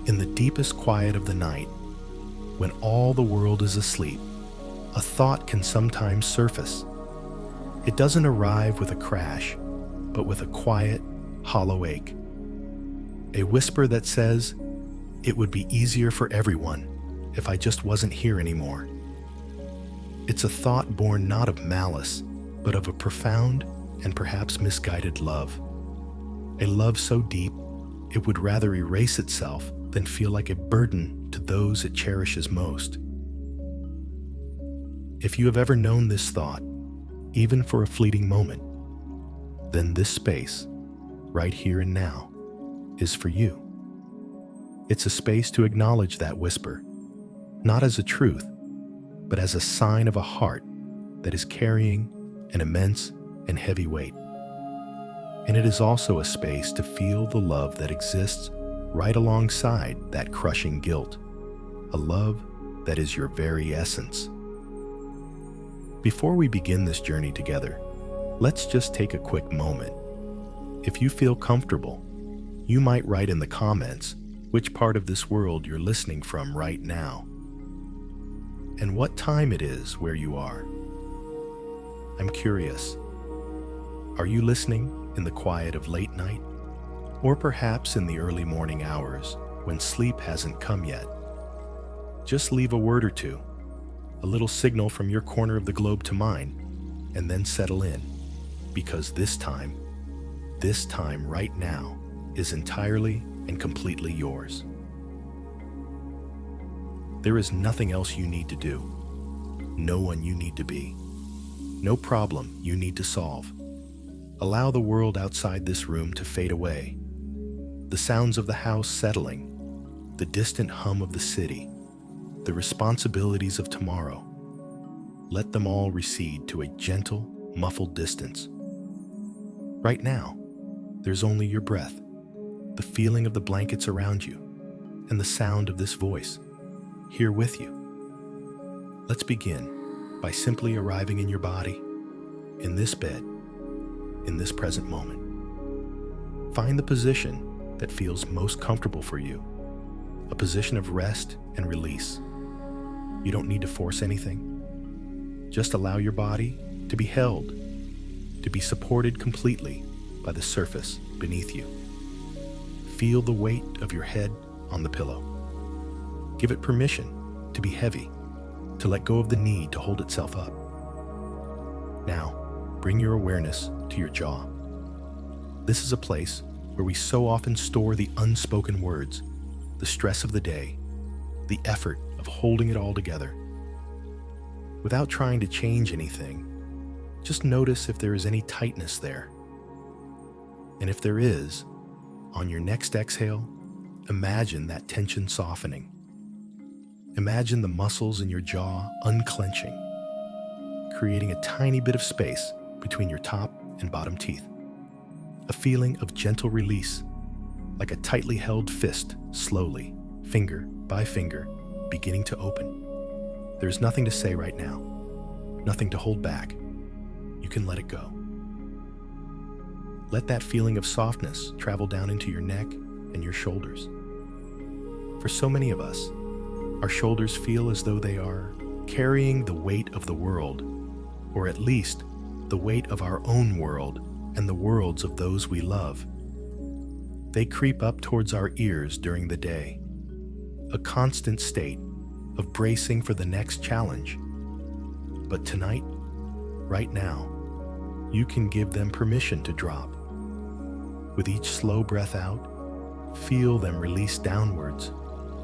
In the deepest quiet of the night, when all the world is asleep, a thought can sometimes surface. It doesn't arrive with a crash, but with a quiet, hollow ache. A whisper that says, "It would be easier for everyone if I just wasn't here anymore." It's a thought born not of malice, but of a profound and perhaps misguided love. A love so deep, it would rather erase itself than feel like a burden to those it cherishes most. If you have ever known this thought, even for a fleeting moment, then this space, right here and now, is for you. It's a space to acknowledge that whisper, not as a truth, but as a sign of a heart that is carrying an immense and heavy weight. And it is also a space to feel the love that exists right alongside that crushing guilt, a love that is your very essence. Before we begin this journey together, let's just take a quick moment. If you feel comfortable, you might write in the comments which part of this world you're listening from right now, and what time it is where you are. I'm curious, are you listening in the quiet of late night, or perhaps in the early morning hours when sleep hasn't come yet? Just leave a word or two, a little signal from your corner of the globe to mine, and then settle in, because this time right now, is entirely and completely yours. There is nothing else you need to do, no one you need to be, no problem you need to solve. Allow the world outside this room to fade away, the sounds of the house settling, the distant hum of the city, the responsibilities of tomorrow. Let them all recede to a gentle, muffled distance. Right now, there's only your breath, the feeling of the blankets around you, and the sound of this voice here with you. Let's begin by simply arriving in your body, in this bed, in this present moment. Find the position that feels most comfortable for you, a position of rest and release. You don't need to force anything. Just allow your body to be held, to be supported completely by the surface beneath you. Feel the weight of your head on the pillow. Give it permission to be heavy, to let go of the need to hold itself up. Now, bring your awareness to your jaw. This is a place where we so often store the unspoken words, the stress of the day, the effort of holding it all together. Without trying to change anything, just notice if there is any tightness there. And if there is, on your next exhale, imagine that tension softening. Imagine the muscles in your jaw unclenching, creating a tiny bit of space between your top and bottom teeth. A feeling of gentle release, like a tightly held fist slowly, finger by finger, beginning to open. There's nothing to say right now, nothing to hold back. You can let it go. Let that feeling of softness travel down into your neck and your shoulders. For so many of us, our shoulders feel as though they are carrying the weight of the world, or at least the weight of our own world and the worlds of those we love. They creep up towards our ears during the day, a constant state of bracing for the next challenge. But tonight, right now, you can give them permission to drop. With each slow breath out, feel them release downwards,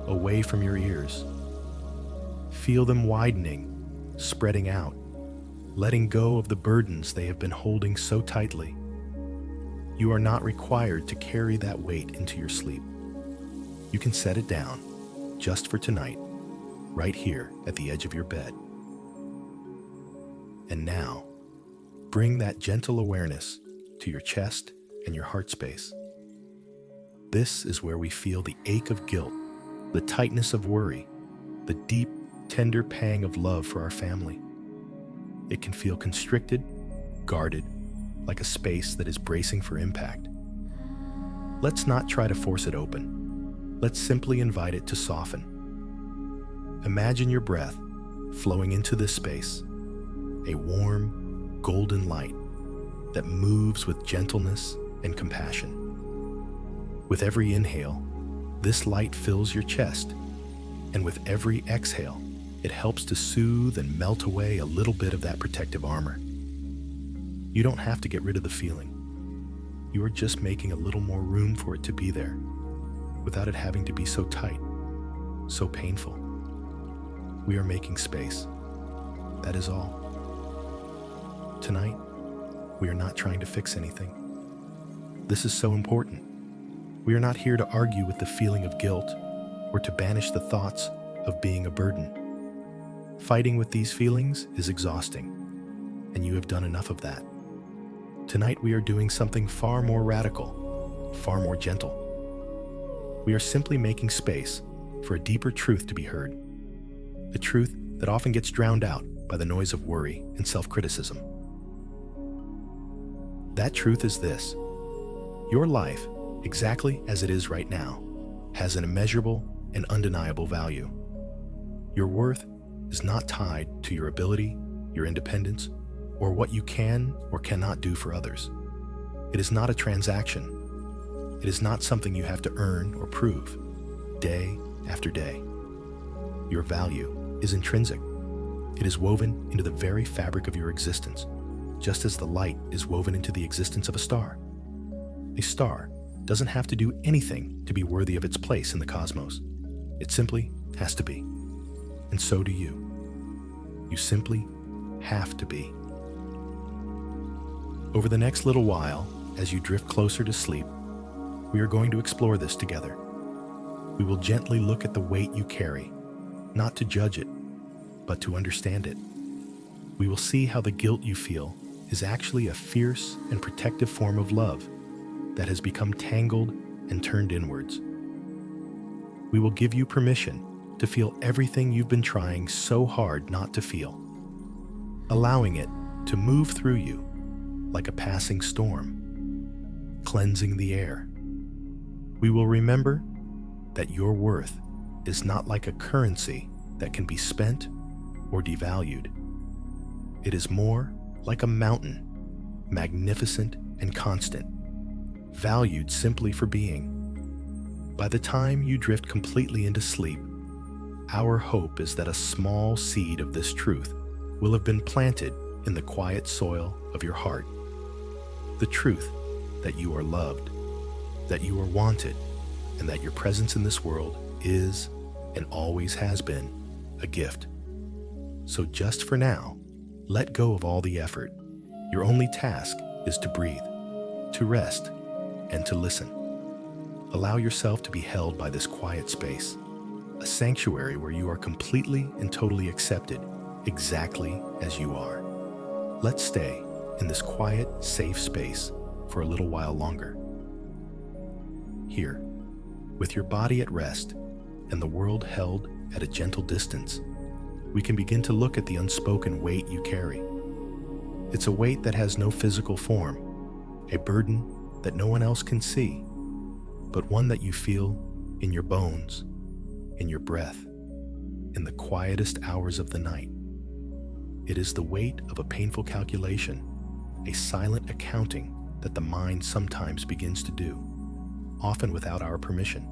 away from your ears. Feel them widening, spreading out, letting go of the burdens they have been holding so tightly. You are not required to carry that weight into your sleep. You can set it down, just for tonight, right here at the edge of your bed. And now, bring that gentle awareness to your chest and your heart space. This is where we feel the ache of guilt, the tightness of worry, the deep, tender pang of love for our family. It can feel constricted, guarded, like a space that is bracing for impact. Let's not try to force it open. let's simply invite it to soften. Imagine your breath flowing into this space, a warm, golden light that moves with gentleness and compassion. With every inhale, this light fills your chest, and with every exhale, it helps to soothe and melt away a little bit of that protective armor. You don't have to get rid of the feeling. You are just making a little more room for it to be there, without it having to be so tight, so painful. We are making space. That is all. Tonight, we are not trying to fix anything. This is so important. We are not here to argue with the feeling of guilt or to banish the thoughts of being a burden. Fighting with these feelings is exhausting, and you have done enough of that. Tonight we are doing something far more radical, far more gentle. We are simply making space for a deeper truth to be heard, a truth that often gets drowned out by the noise of worry and self-criticism. That truth is this: your life, exactly as it is right now, has an immeasurable and undeniable value. Your worth is not tied to your ability, your independence, or what you can or cannot do for others. It is not a transaction. It is not something you have to earn or prove, day after day. Your value is intrinsic. It is woven into the very fabric of your existence, just as the light is woven into the existence of a star. A star doesn't have to do anything to be worthy of its place in the cosmos. It simply has to be. And so do you. You simply have to be. Over the next little while, as you drift closer to sleep, we are going to explore this together. We will gently look at the weight you carry, not to judge it, but to understand it. We will see how the guilt you feel is actually a fierce and protective form of love that has become tangled and turned inwards. We will give you permission to feel everything you've been trying so hard not to feel, allowing it to move through you like a passing storm, cleansing the air. We will remember that your worth is not like a currency that can be spent or devalued. It is more like a mountain, magnificent and constant, valued simply for being. By the time you drift completely into sleep, our hope is that a small seed of this truth will have been planted in the quiet soil of your heart. The truth that you are loved, that you are wanted, and that your presence in this world is, and always has been, a gift. So just for now, let go of all the effort. Your only task is to breathe, to rest, and to listen. Allow yourself to be held by this quiet space, a sanctuary where you are completely and totally accepted exactly as you are. Let's stay in this quiet, safe space for a little while longer. Here, with your body at rest and the world held at a gentle distance, we can begin to look at the unspoken weight you carry. It's a weight that has no physical form, a burden that no one else can see, but one that you feel in your bones, in your breath, in the quietest hours of the night. It is the weight of a painful calculation, a silent accounting that the mind sometimes begins to do, often without our permission.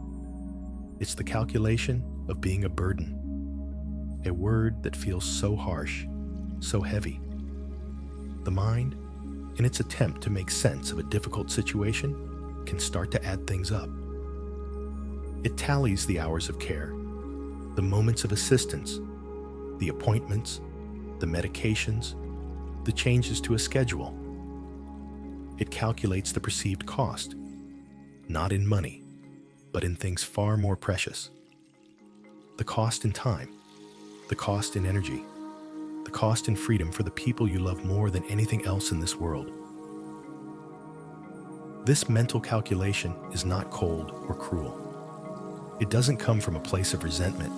It's the calculation of being a burden, a word that feels so harsh, so heavy. The mind, in its attempt to make sense of a difficult situation, can start to add things up. It tallies the hours of care, the moments of assistance, the appointments, the medications, the changes to a schedule. It calculates the perceived cost, not in money, but in things far more precious. The cost in time, the cost in energy, the cost in freedom for the people you love more than anything else in this world. This mental calculation is not cold or cruel. It doesn't come from a place of resentment.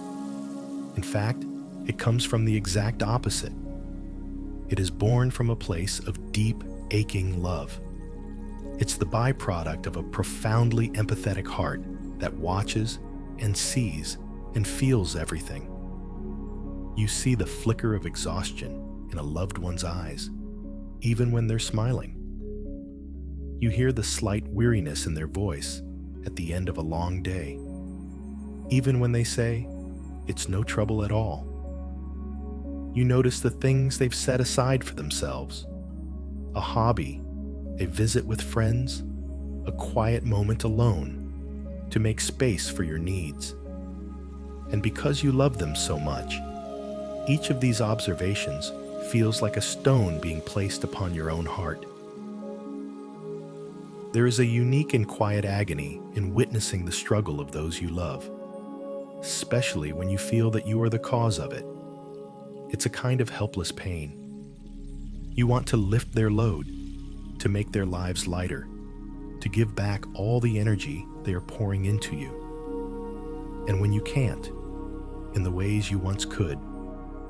In fact, it comes from the exact opposite. It is born from a place of deep, aching love. It's the byproduct of a profoundly empathetic heart that watches and sees and feels everything. You see the flicker of exhaustion in a loved one's eyes, even when they're smiling. You hear the slight weariness in their voice at the end of a long day, even when they say, "It's no trouble at all." You notice the things they've set aside for themselves: a hobby, a visit with friends, a quiet moment alone, to make space for your needs. And because you love them so much, each of these observations feels like a stone being placed upon your own heart. There is a unique and quiet agony in witnessing the struggle of those you love, especially when you feel that you are the cause of it. It's a kind of helpless pain. You want to lift their load, to make their lives lighter, to give back all the energy they are pouring into you. And when you can't, in the ways you once could,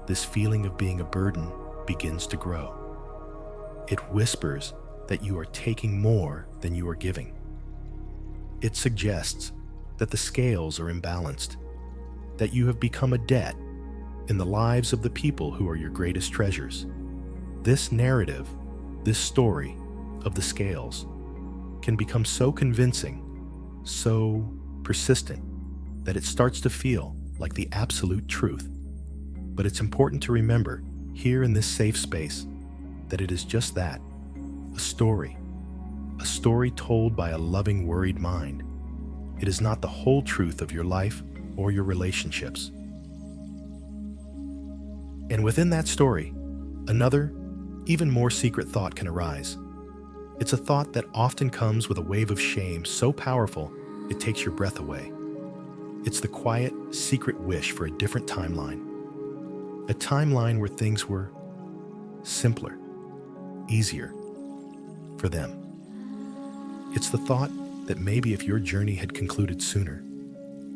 this feeling of being a burden begins to grow. It whispers that you are taking more than you are giving. It suggests that the scales are imbalanced, that you have become a debt in the lives of the people who are your greatest treasures. This narrative, this story of the scales, can become so convincing, so persistent, that it starts to feel like the absolute truth. But it's important to remember, here in this safe space, that it is just that, a story told by a loving, worried mind. It is not the whole truth of your life or your relationships. And within that story, another, even more secret thought can arise. It's a thought that often comes with a wave of shame so powerful it takes your breath away. It's the quiet, secret wish for a different timeline. A timeline where things were simpler, easier for them. It's the thought that maybe if your journey had concluded sooner,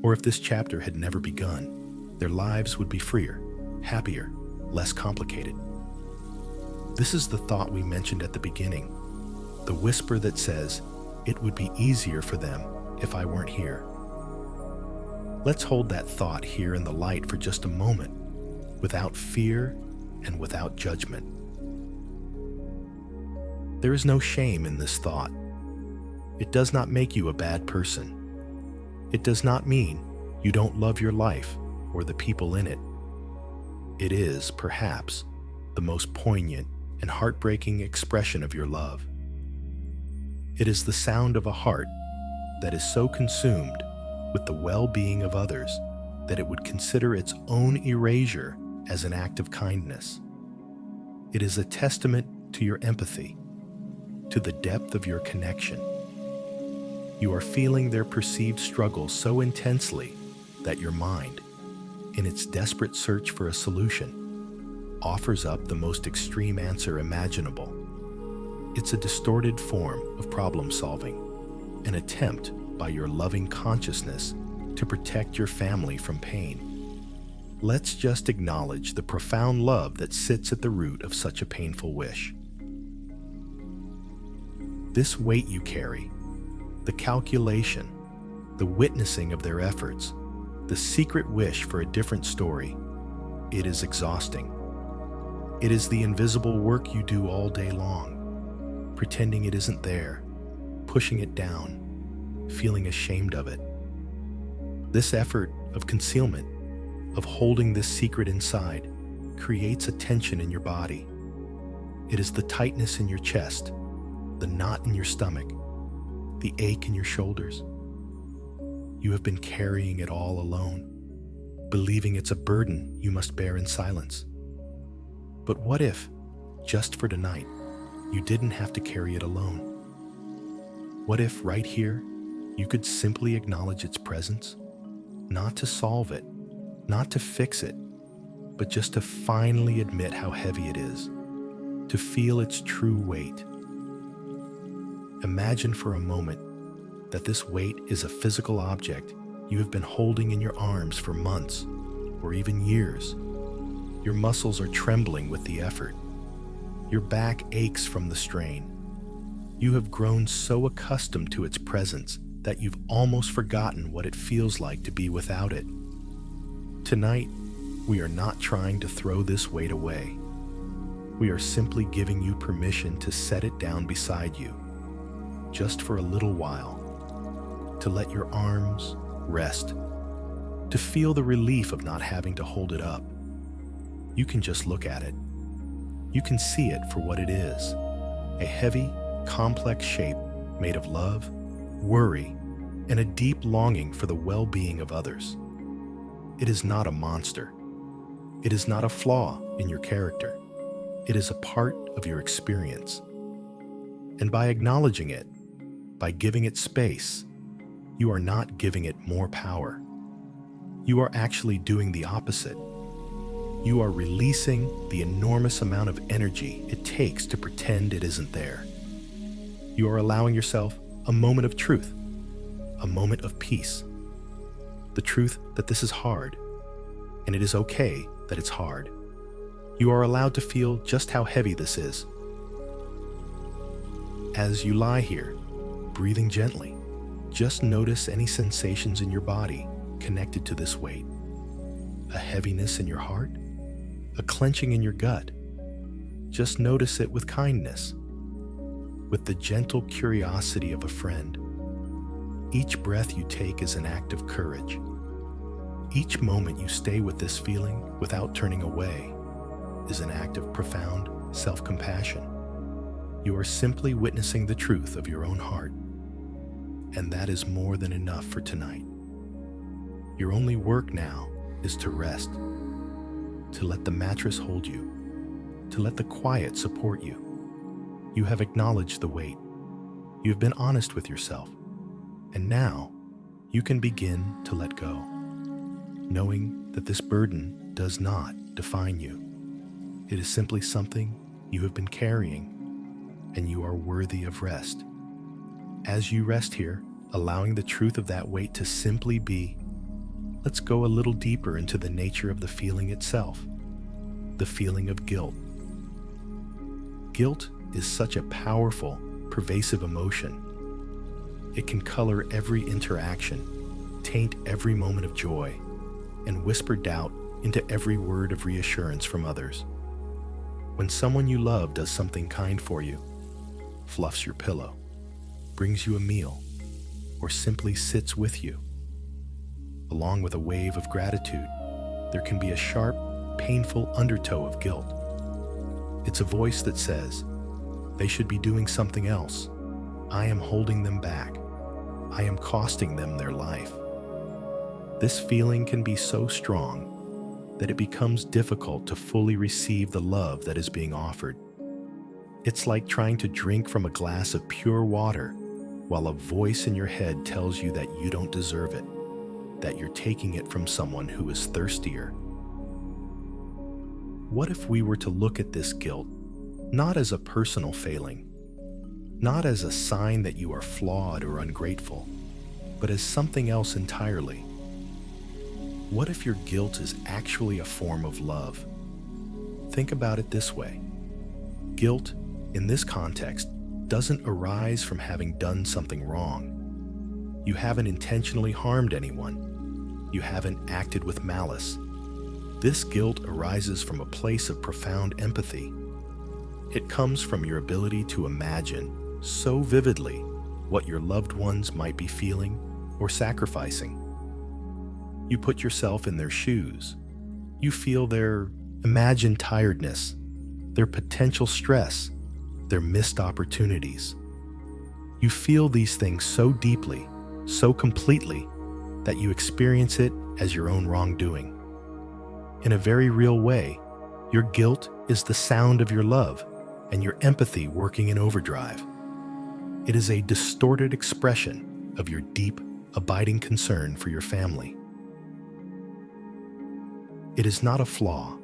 or if this chapter had never begun, their lives would be freer, happier, less complicated. This is the thought we mentioned at the beginning, the whisper that says, "It would be easier for them if I weren't here." Let's hold that thought here in the light for just a moment, without fear and without judgment. There is no shame in this thought. It does not make you a bad person. It does not mean you don't love your life or the people in it. It is, perhaps, the most poignant and heartbreaking expression of your love. It is the sound of a heart that is so consumed with the well-being of others that it would consider its own erasure as an act of kindness. It is a testament to your empathy, to the depth of your connection. You are feeling their perceived struggle so intensely that your mind, in its desperate search for a solution, offers up the most extreme answer imaginable. It's a distorted form of problem solving, an attempt by your loving consciousness to protect your family from pain. Let's just acknowledge the profound love that sits at the root of such a painful wish. This weight you carry, the calculation, the witnessing of their efforts, the secret wish for a different story, it is exhausting. It is the invisible work you do all day long, pretending it isn't there, pushing it down, feeling ashamed of it. This effort of concealment, of holding this secret inside, creates a tension in your body. It is the tightness in your chest, the knot in your stomach, the ache in your shoulders. You have been carrying it all alone, believing it's a burden you must bear in silence. But what if, just for tonight, you didn't have to carry it alone? What if right here, you could simply acknowledge its presence, not to solve it, not to fix it, but just to finally admit how heavy it is, to feel its true weight. Imagine for a moment that this weight is a physical object you have been holding in your arms for months or even years. Your muscles are trembling with the effort. Your back aches from the strain. You have grown so accustomed to its presence that you've almost forgotten what it feels like to be without it. Tonight, we are not trying to throw this weight away. We are simply giving you permission to set it down beside you, just for a little while, to let your arms rest, to feel the relief of not having to hold it up. You can just look at it. You can see it for what it is, a heavy, complex shape made of love, worry, and a deep longing for the well-being of others. It is not a monster. It is not a flaw in your character. It is a part of your experience. And by acknowledging it, by giving it space, you are not giving it more power. You are actually doing the opposite. You are releasing the enormous amount of energy it takes to pretend it isn't there. You are allowing yourself a moment of truth, a moment of peace. The truth that this is hard, and it is okay that it's hard. You are allowed to feel just how heavy this is. As you lie here, breathing gently, just notice any sensations in your body connected to this weight. A heaviness in your heart, a clenching in your gut. Just notice it with kindness, with the gentle curiosity of a friend. Each breath you take is an act of courage. Each moment you stay with this feeling without turning away is an act of profound self-compassion. You are simply witnessing the truth of your own heart, and that is more than enough for tonight. Your only work now is to rest, to let the mattress hold you, to let the quiet support you. You have acknowledged the weight. You have been honest with yourself, and now you can begin to let go, knowing that this burden does not define you. It is simply something you have been carrying, and you are worthy of rest. As you rest here, allowing the truth of that weight to simply be, let's go a little deeper into the nature of the feeling itself, the feeling of guilt. Guilt is such a powerful, pervasive emotion. It can color every interaction, taint every moment of joy, and whisper doubt into every word of reassurance from others. When someone you love does something kind for you, fluffs your pillow, brings you a meal, or simply sits with you, along with a wave of gratitude, there can be a sharp, painful undertow of guilt. It's a voice that says, they should be doing something else. I am holding them back. I am costing them their life. This feeling can be so strong that it becomes difficult to fully receive the love that is being offered. It's like trying to drink from a glass of pure water while a voice in your head tells you that you don't deserve it, that you're taking it from someone who is thirstier. What if we were to look at this guilt not as a personal failing, not as a sign that you are flawed or ungrateful, but as something else entirely? What if your guilt is actually a form of love? Think about it this way. Guilt, in this context, doesn't arise from having done something wrong. You haven't intentionally harmed anyone. You haven't acted with malice. This guilt arises from a place of profound empathy. It comes from your ability to imagine so vividly what your loved ones might be feeling or sacrificing. You put yourself in their shoes. You feel their imagined tiredness, their potential stress, their missed opportunities. You feel these things so deeply, so completely, that you experience it as your own wrongdoing. In a very real way, your guilt is the sound of your love and your empathy working in overdrive. It is a distorted expression of your deep, abiding concern for your family. It is not a flaw.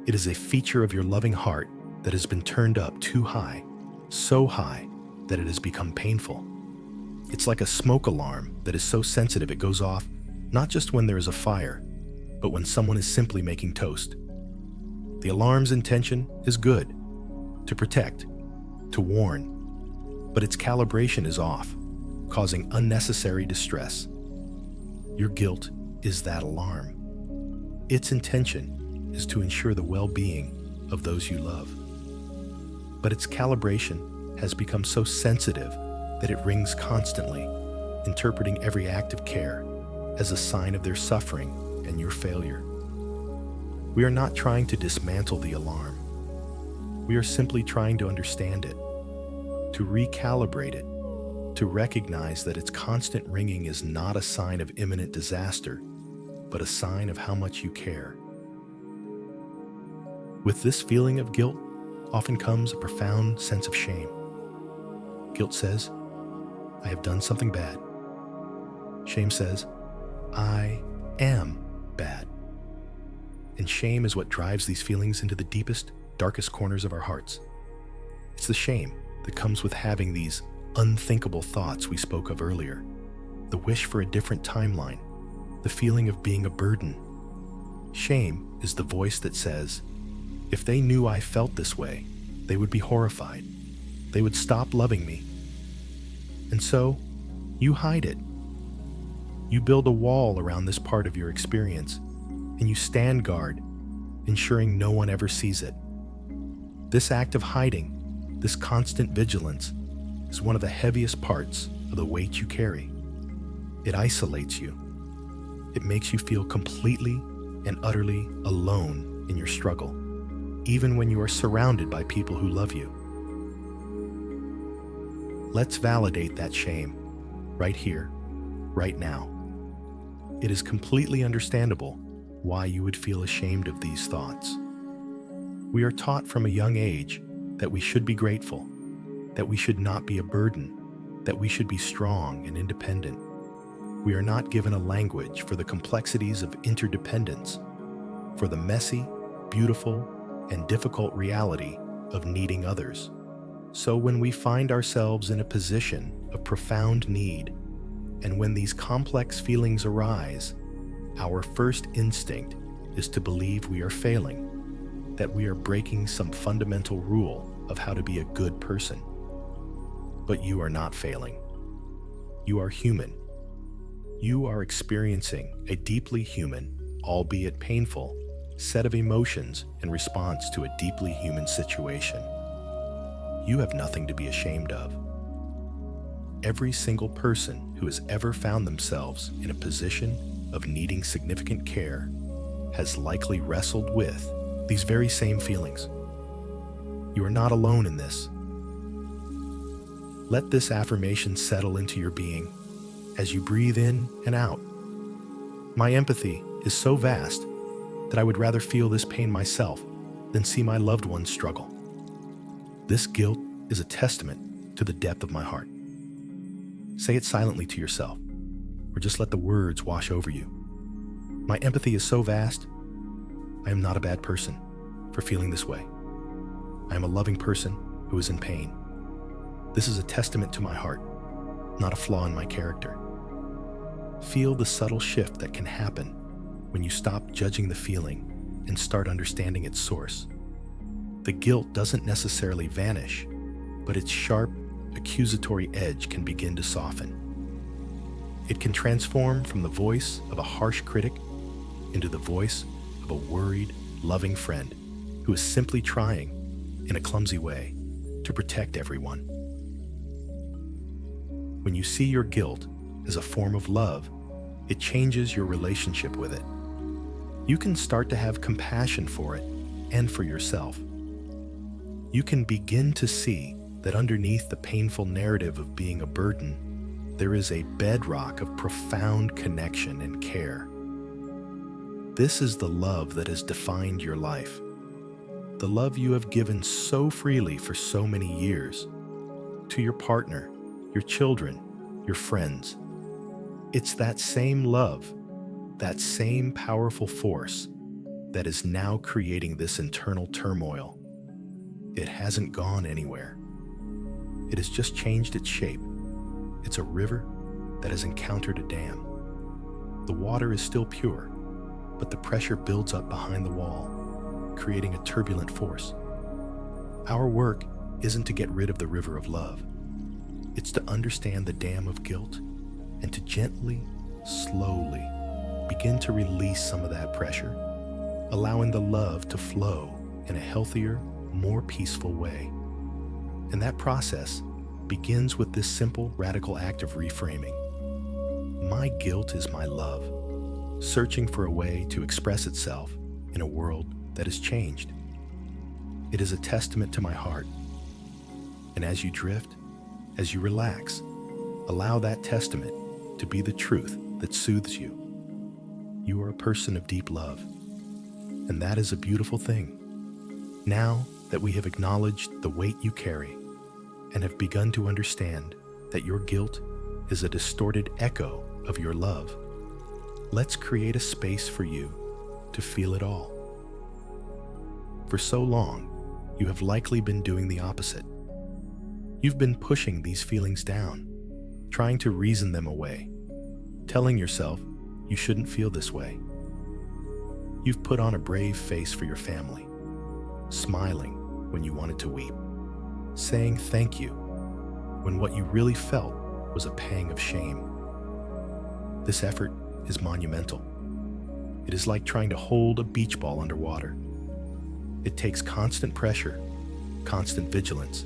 It is a feature of your loving heart that has been turned up too high, so high that it has become painful. It's like a smoke alarm that is so sensitive it goes off not just when there is a fire, but when someone is simply making toast. The alarm's intention is good, to protect, to warn, but its calibration is off. causing unnecessary distress. Your guilt is that alarm. Its intention is to ensure the well-being of those you love. But its calibration has become so sensitive that it rings constantly, interpreting every act of care as a sign of their suffering and your failure. We are not trying to dismantle the alarm. We are simply trying to understand it, to recalibrate it, to recognize that its constant ringing is not a sign of imminent disaster, but a sign of how much you care. With this feeling of guilt often comes a profound sense of shame. Guilt says, I have done something bad. Shame says, I am bad. And shame is what drives these feelings into the deepest, darkest corners of our hearts. It's the shame that comes with having these unthinkable thoughts we spoke of earlier, the wish for a different timeline, the feeling of being a burden. Shame is the voice that says, if they knew I felt this way, they would be horrified. They would stop loving me. And so, you hide it. You build a wall around this part of your experience, and you stand guard, ensuring no one ever sees it. This act of hiding, this constant vigilance, is one of the heaviest parts of the weight you carry. It isolates you. It makes you feel completely and utterly alone in your struggle, even when you are surrounded by people who love you. Let's validate that shame, right here, right now. It is completely understandable why you would feel ashamed of these thoughts. We are taught from a young age that we should be grateful, that we should not be a burden, that we should be strong and independent. We are not given a language for the complexities of interdependence, for the messy, beautiful, and difficult reality of needing others. So when we find ourselves in a position of profound need, and when these complex feelings arise, our first instinct is to believe we are failing, that we are breaking some fundamental rule of how to be a good person. But you are not failing. You are human. You are experiencing a deeply human, albeit painful, set of emotions in response to a deeply human situation. You have nothing to be ashamed of. Every single person who has ever found themselves in a position of needing significant care has likely wrestled with these very same feelings. You are not alone in this. Let this affirmation settle into your being as you breathe in and out. My empathy is so vast that I would rather feel this pain myself than see my loved ones struggle. This guilt is a testament to the depth of my heart. Say it silently to yourself, or just let the words wash over you. My empathy is so vast, I am not a bad person for feeling this way. I am a loving person who is in pain. This is a testament to my heart, not a flaw in my character. Feel the subtle shift that can happen when you stop judging the feeling and start understanding its source. The guilt doesn't necessarily vanish, but its sharp, accusatory edge can begin to soften. It can transform from the voice of a harsh critic into the voice of a worried, loving friend who is simply trying, in a clumsy way, to protect everyone. When you see your guilt as a form of love, it changes your relationship with it. You can start to have compassion for it and for yourself. You can begin to see that underneath the painful narrative of being a burden, there is a bedrock of profound connection and care. This is the love that has defined your life, the love you have given so freely for so many years, to your partner, your children, your friends. It's that same love, that same powerful force that is now creating this internal turmoil. It hasn't gone anywhere. It has just changed its shape. It's a river that has encountered a dam. The water is still pure, but the pressure builds up behind the wall, creating a turbulent force. Our work isn't to get rid of the river of love. It's to understand the dam of guilt and to gently, slowly begin to release some of that pressure, allowing the love to flow in a healthier, more peaceful way. And that process begins with this simple, radical act of reframing. My guilt is my love, searching for a way to express itself in a world that has changed. It is a testament to my heart. And as you drift, as you relax, allow that testament to be the truth that soothes you. You are a person of deep love, and that is a beautiful thing. Now that we have acknowledged the weight you carry and have begun to understand that your guilt is a distorted echo of your love, let's create a space for you to feel it all. For so long, you have likely been doing the opposite. You've been pushing these feelings down, trying to reason them away, telling yourself you shouldn't feel this way. You've put on a brave face for your family, smiling when you wanted to weep, saying thank you when what you really felt was a pang of shame. This effort is monumental. It is like trying to hold a beach ball underwater. It takes constant pressure, constant vigilance,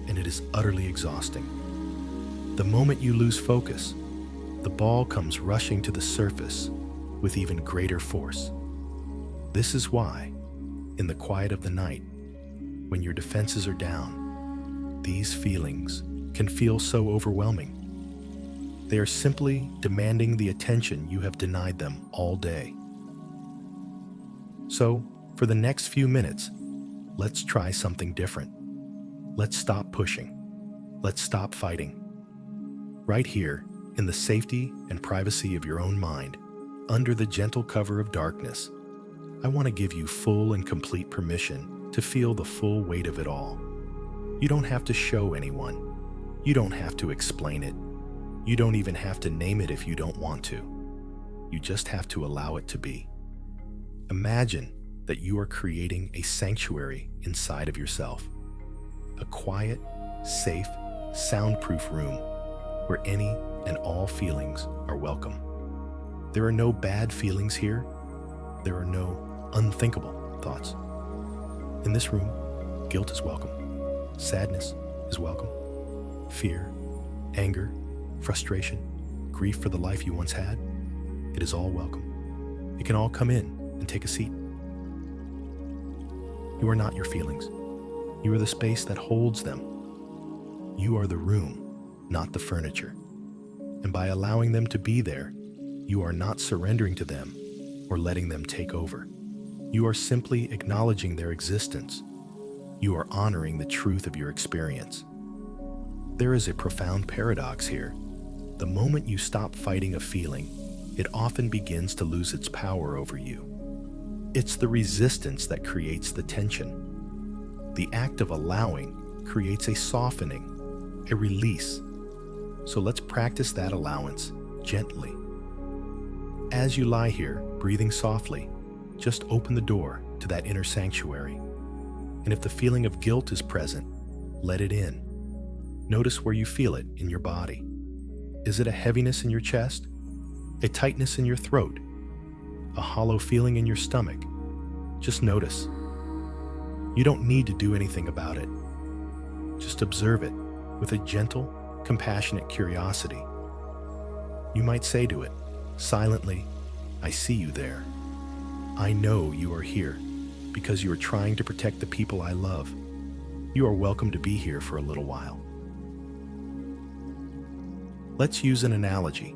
and it is utterly exhausting. The moment you lose focus, the ball comes rushing to the surface with even greater force. This is why, in the quiet of the night, when your defenses are down, these feelings can feel so overwhelming. They are simply demanding the attention you have denied them all day. So, for the next few minutes, let's try something different. Let's stop pushing. Let's stop fighting. Right here, in the safety and privacy of your own mind, under the gentle cover of darkness, I want to give you full and complete permission to feel the full weight of it all. You don't have to show anyone. You don't have to explain it. You don't even have to name it if you don't want to. You just have to allow it to be. Imagine that you are creating a sanctuary inside of yourself. A quiet, safe, soundproof room where any and all feelings are welcome. There are no bad feelings here. There are no unthinkable thoughts. In this room, guilt is welcome. Sadness is welcome. Fear, anger, frustration, grief for the life you once had, it is all welcome. It can all come in and take a seat. You are not your feelings. You are the space that holds them. You are the room, not the furniture. And by allowing them to be there, you are not surrendering to them or letting them take over. You are simply acknowledging their existence. You are honoring the truth of your experience. There is a profound paradox here. The moment you stop fighting a feeling, it often begins to lose its power over you. It's the resistance that creates the tension. The act of allowing creates a softening, a release. So let's practice that allowance gently. As you lie here, breathing softly, just open the door to that inner sanctuary. And if the feeling of guilt is present, let it in. Notice where you feel it in your body. Is it a heaviness in your chest? A tightness in your throat? A hollow feeling in your stomach? Just notice. You don't need to do anything about it. Just observe it with a gentle, compassionate curiosity. You might say to it, silently, I see you there. I know you are here because you are trying to protect the people I love. You are welcome to be here for a little while. Let's use an analogy.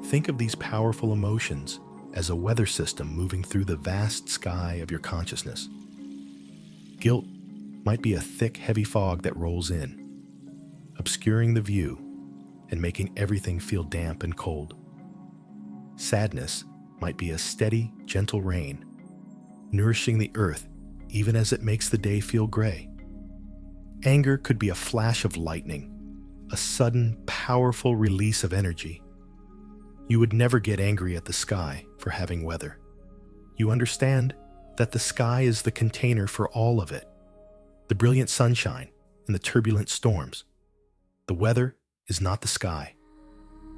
Think of these powerful emotions as a weather system moving through the vast sky of your consciousness. Guilt might be a thick, heavy fog that rolls in, obscuring the view and making everything feel damp and cold. Sadness might be a steady, gentle rain, nourishing the earth even as it makes the day feel gray. Anger could be a flash of lightning, a sudden, powerful release of energy. You would never get angry at the sky for having weather. You understand that the sky is the container for all of it, the brilliant sunshine and the turbulent storms. The weather is not the sky.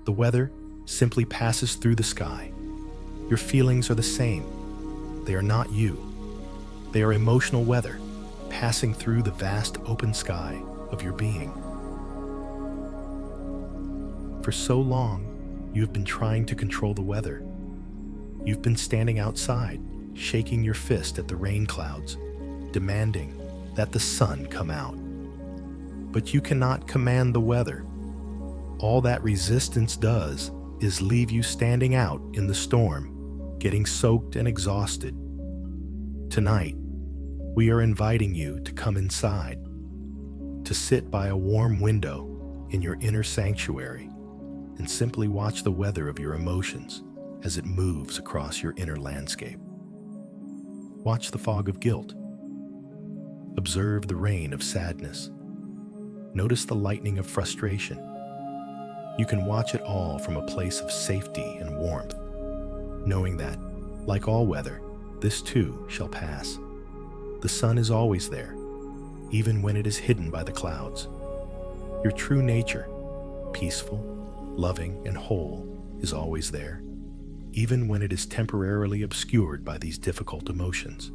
The weather simply passes through the sky. Your feelings are the same. They are not you. They are emotional weather passing through the vast open sky of your being. For so long, you have been trying to control the weather. You've been standing outside, shaking your fist at the rain clouds, demanding that the sun come out. But you cannot command the weather. All that resistance does is leave you standing out in the storm, getting soaked and exhausted. Tonight, we are inviting you to come inside, to sit by a warm window in your inner sanctuary and simply watch the weather of your emotions as it moves across your inner landscape. Watch the fog of guilt. Observe the rain of sadness. Notice the lightning of frustration. You can watch it all from a place of safety and warmth, knowing that, like all weather, this too shall pass. The sun is always there, even when it is hidden by the clouds. Your true nature, peaceful, loving, and whole, is always there, even when it is temporarily obscured by these difficult emotions.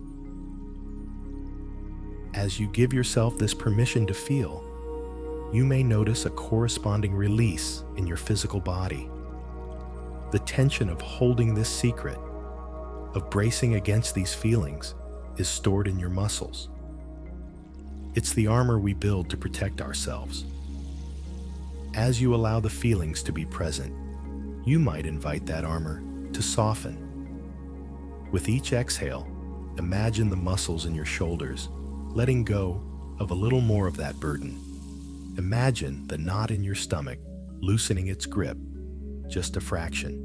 As you give yourself this permission to feel, you may notice a corresponding release in your physical body. The tension of holding this secret, of bracing against these feelings, is stored in your muscles. It's the armor we build to protect ourselves. As you allow the feelings to be present, you might invite that armor to soften. With each exhale, imagine the muscles in your shoulders letting go of a little more of that burden. Imagine the knot in your stomach loosening its grip, just a fraction.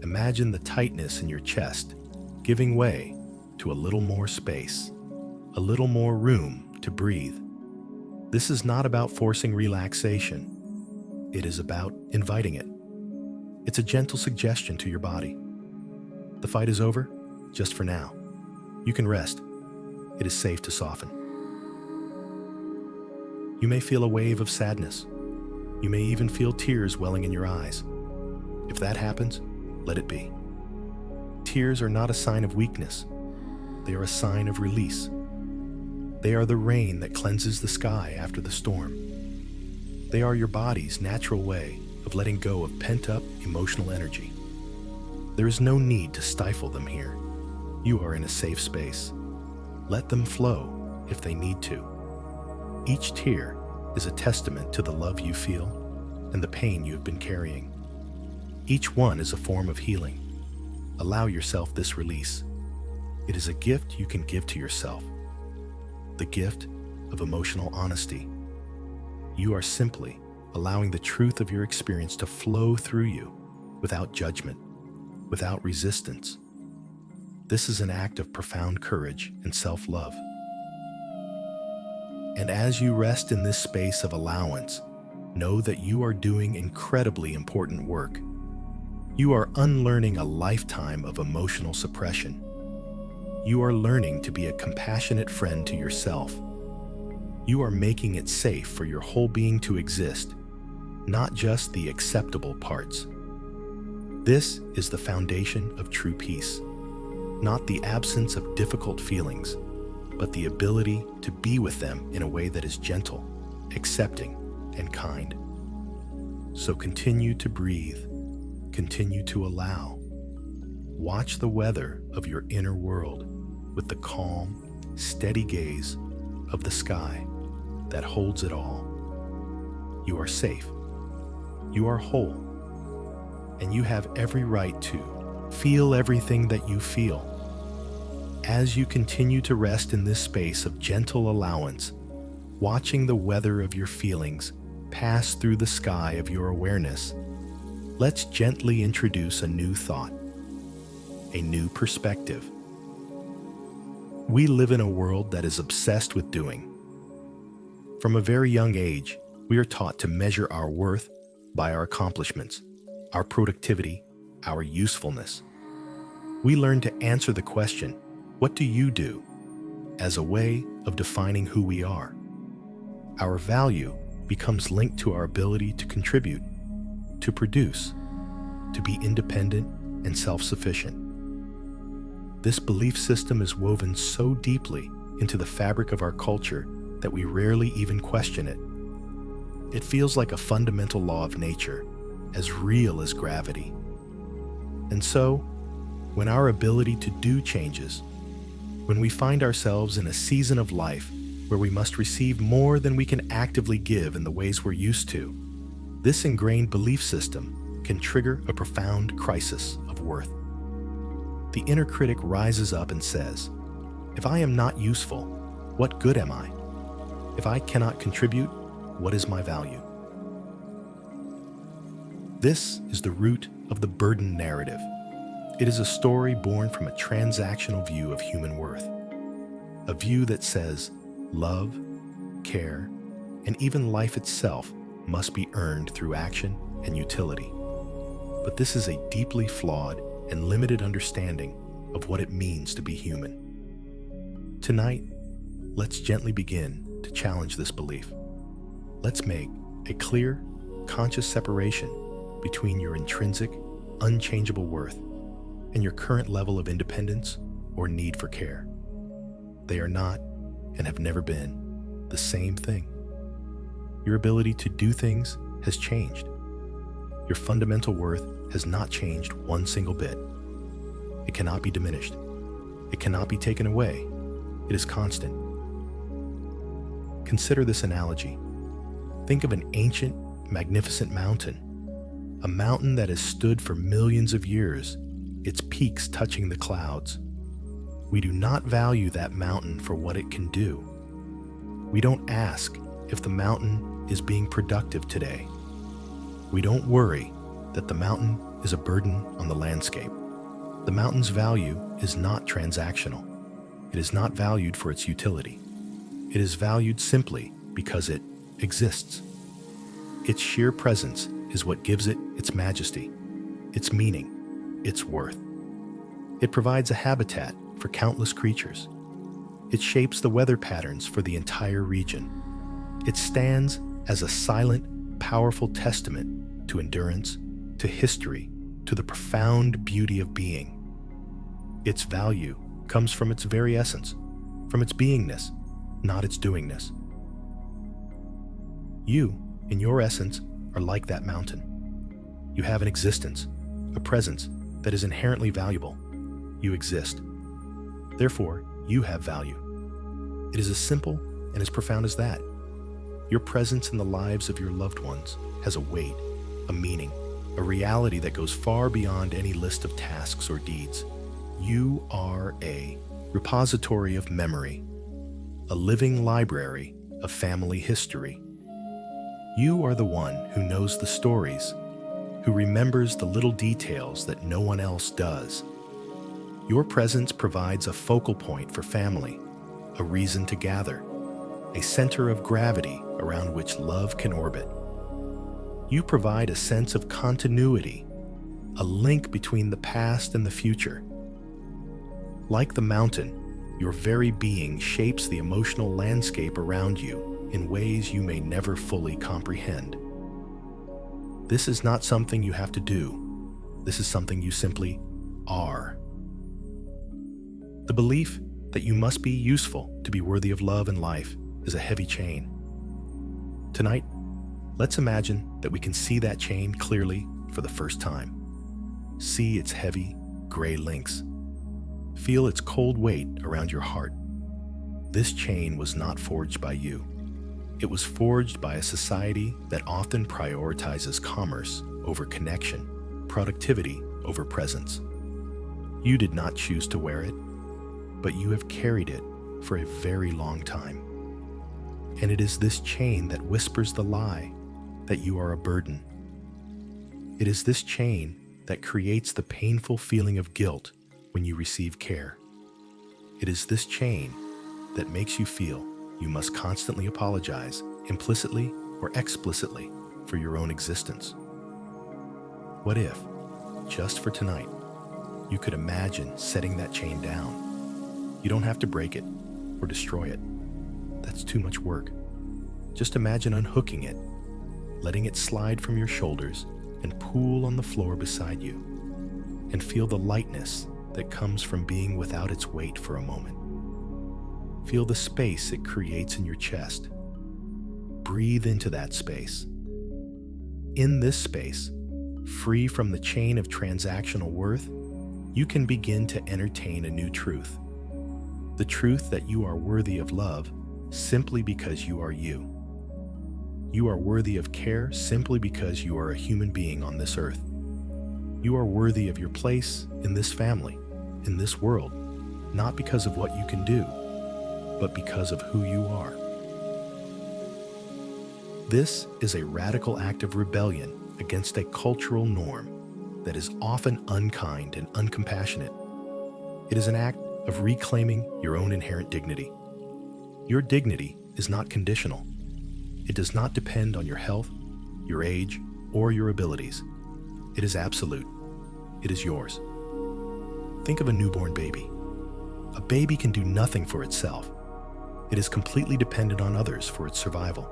Imagine the tightness in your chest giving way to a little more space, a little more room to breathe. This is not about forcing relaxation. It is about inviting it. It's a gentle suggestion to your body. The fight is over, just for now. You can rest. It is safe to soften. You may feel a wave of sadness. You may even feel tears welling in your eyes. If that happens, let it be. Tears are not a sign of weakness. They are a sign of release. They are the rain that cleanses the sky after the storm. They are your body's natural way of letting go of pent-up emotional energy. There is no need to stifle them here. You are in a safe space. Let them flow if they need to. Each tear is a testament to the love you feel and the pain you have been carrying. Each one is a form of healing. Allow yourself this release. It is a gift you can give to yourself. The gift of emotional honesty. You are simply allowing the truth of your experience to flow through you without judgment, without resistance. This is an act of profound courage and self-love. And as you rest in this space of allowance, know that you are doing incredibly important work. You are unlearning a lifetime of emotional suppression. You are learning to be a compassionate friend to yourself. You are making it safe for your whole being to exist, not just the acceptable parts. This is the foundation of true peace, not the absence of difficult feelings, but the ability to be with them in a way that is gentle, accepting, and kind. So continue to breathe, continue to allow. Watch the weather of your inner world with the calm, steady gaze of the sky that holds it all. You are safe, you are whole, and you have every right to feel everything that you feel. As you continue to rest in this space of gentle allowance, watching the weather of your feelings pass through the sky of your awareness, let's gently introduce a new thought, a new perspective. We live in a world that is obsessed with doing. From a very young age, we are taught to measure our worth by our accomplishments, our productivity, our usefulness. We learn to answer the question, "What do you do?" as a way of defining who we are. Our value becomes linked to our ability to contribute, to produce, to be independent and self-sufficient. This belief system is woven so deeply into the fabric of our culture that we rarely even question it. It feels like a fundamental law of nature, as real as gravity. And so, when our ability to do changes, when we find ourselves in a season of life where we must receive more than we can actively give in the ways we're used to, this ingrained belief system can trigger a profound crisis of worth. The inner critic rises up and says, "If I am not useful, what good am I? If I cannot contribute, what is my value?" This is the root of the burden narrative. It is a story born from a transactional view of human worth, a view that says love, care, and even life itself must be earned through action and utility. But this is a deeply flawed and limited understanding of what it means to be human. Tonight, let's gently begin to challenge this belief. Let's make a clear, conscious separation between your intrinsic, unchangeable worth and your current level of independence or need for care. They are not, and have never been, the same thing. Your ability to do things has changed. Your fundamental worth has not changed one single bit. It cannot be diminished. It cannot be taken away. It is constant. Consider this analogy. Think of an ancient, magnificent mountain. A mountain that has stood for millions of years, its peaks touching the clouds. We do not value that mountain for what it can do. We don't ask if the mountain is being productive today. We don't worry that the mountain is a burden on the landscape. The mountain's value is not transactional. It is not valued for its utility. It is valued simply because it exists. Its sheer presence is what gives it its majesty, its meaning, its worth. It provides a habitat for countless creatures. It shapes the weather patterns for the entire region. It stands as a silent, powerful testament to endurance, to history, to the profound beauty of being. Its value comes from its very essence, from its beingness, not its doingness. You, in your essence, are like that mountain. You have an existence, a presence that is inherently valuable. You exist. Therefore, you have value. It is as simple and as profound as that. Your presence in the lives of your loved ones has a weight, a meaning, a reality that goes far beyond any list of tasks or deeds. You are a repository of memory, a living library of family history. You are the one who knows the stories, who remembers the little details that no one else does. Your presence provides a focal point for family, a reason to gather, a center of gravity around which love can orbit. You provide a sense of continuity, a link between the past and the future. Like the mountain, your very being shapes the emotional landscape around you in ways you may never fully comprehend. This is not something you have to do. This is something you simply are. The belief that you must be useful to be worthy of love and life is a heavy chain. Tonight, let's imagine that we can see that chain clearly for the first time. See its heavy, gray links. Feel its cold weight around your heart. This chain was not forged by you. It was forged by a society that often prioritizes commerce over connection, productivity over presence. You did not choose to wear it, but you have carried it for a very long time. And it is this chain that whispers the lie that you are a burden. It is this chain that creates the painful feeling of guilt when you receive care. It is this chain that makes you feel you must constantly apologize, implicitly or explicitly, for your own existence. What if, just for tonight, you could imagine setting that chain down? You don't have to break it or destroy it. That's too much work. Just imagine unhooking it, letting it slide from your shoulders and pool on the floor beside you, and feel the lightness that comes from being without its weight for a moment. Feel the space it creates in your chest. Breathe into that space. In this space, free from the chain of transactional worth, you can begin to entertain a new truth. The truth that you are worthy of love simply because you are you. You are worthy of care simply because you are a human being on this earth. You are worthy of your place in this family, in this world, not because of what you can do, but because of who you are. This is a radical act of rebellion against a cultural norm that is often unkind and uncompassionate. It is an act of reclaiming your own inherent dignity. Your dignity is not conditional. It does not depend on your health, your age, or your abilities. It is absolute. It is yours. Think of a newborn baby. A baby can do nothing for itself. It is completely dependent on others for its survival.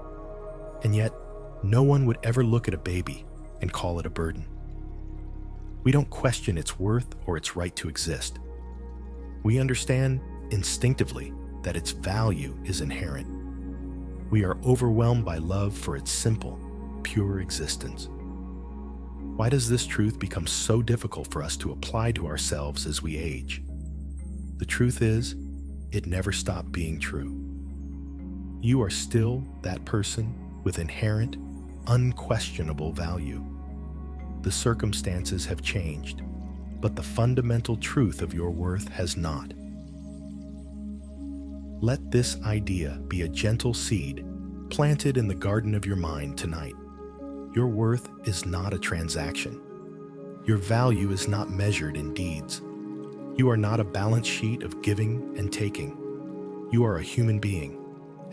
And yet, no one would ever look at a baby and call it a burden. We don't question its worth or its right to exist. We understand instinctively that its value is inherent. We are overwhelmed by love for its simple, pure existence. Why does this truth become so difficult for us to apply to ourselves as we age? The truth is, it never stopped being true. You are still that person with inherent, unquestionable value. The circumstances have changed, but the fundamental truth of your worth has not. Let this idea be a gentle seed planted in the garden of your mind tonight. Your worth is not a transaction. Your value is not measured in deeds. You are not a balance sheet of giving and taking. You are a human being,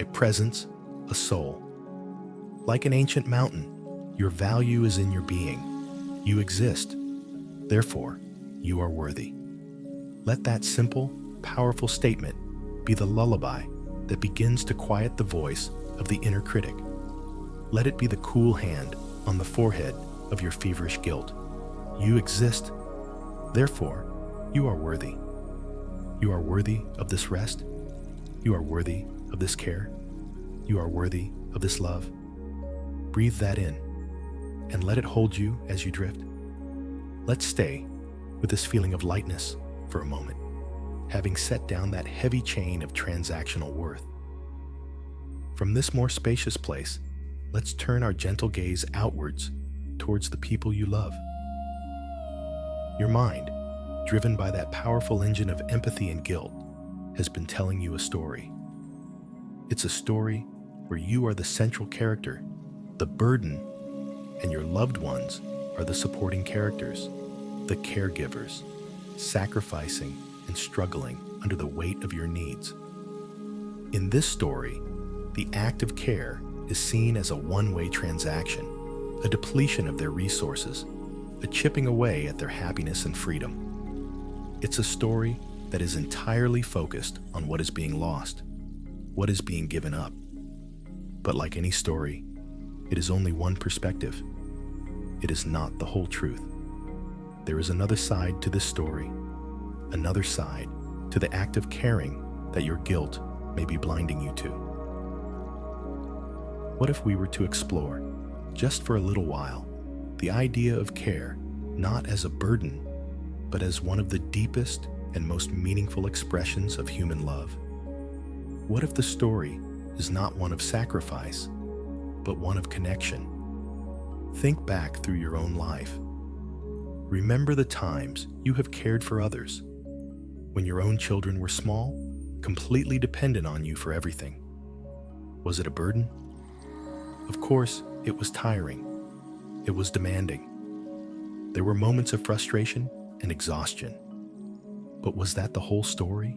a presence, a soul. Like an ancient mountain, your value is in your being. You exist. Therefore, you are worthy. Let that simple, powerful statement be the lullaby that begins to quiet the voice of the inner critic. Let it be the cool hand on the forehead of your feverish guilt. You exist. Therefore, you are worthy. You are worthy of this rest. You are worthy of this care. You are worthy of this love. Breathe that in and let it hold you as you drift. Let's stay with this feeling of lightness for a moment, having set down that heavy chain of transactional worth. From this more spacious place, let's turn our gentle gaze outwards towards the people you love. Your mind, driven by that powerful engine of empathy and guilt, has been telling you a story. It's a story where you are the central character, the burden, and your loved ones are the supporting characters, the caregivers, sacrificing and struggling under the weight of your needs. In this story, the act of care is seen as a one-way transaction, a depletion of their resources, a chipping away at their happiness and freedom. It's a story that is entirely focused on what is being lost, what is being given up. But like any story, it is only one perspective. It is not the whole truth. There is another side to this story, another side to the act of caring that your guilt may be blinding you to. What if we were to explore, just for a little while, the idea of care not as a burden, but as one of the deepest and most meaningful expressions of human love? What if the story is not one of sacrifice, but one of connection? Think back through your own life. Remember the times you have cared for others, when your own children were small, completely dependent on you for everything. Was it a burden? Of course, it was tiring. It was demanding. There were moments of frustration and exhaustion. But was that the whole story?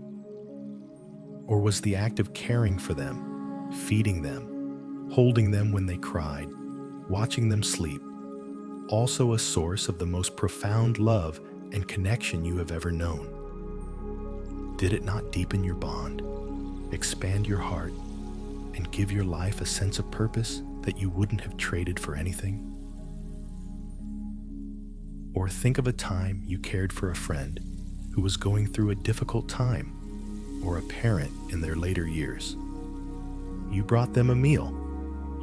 Or was the act of caring for them, feeding them, holding them when they cried, watching them sleep, also a source of the most profound love and connection you have ever known? Did it not deepen your bond, expand your heart, and give your life a sense of purpose that you wouldn't have traded for anything? Or think of a time you cared for a friend who was going through a difficult time, or a parent in their later years. You brought them a meal.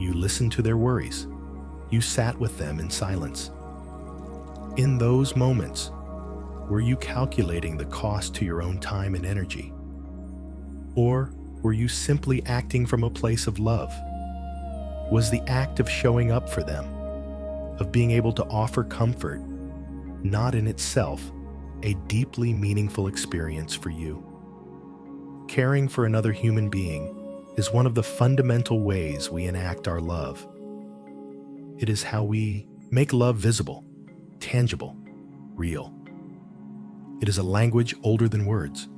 You listened to their worries. You sat with them in silence. In those moments, were you calculating the cost to your own time and energy? Or were you simply acting from a place of love? Was the act of showing up for them, of being able to offer comfort, not in itself a deeply meaningful experience for you? Caring for another human being is one of the fundamental ways we enact our love. It is how we make love visible, tangible, real. It is a language older than words.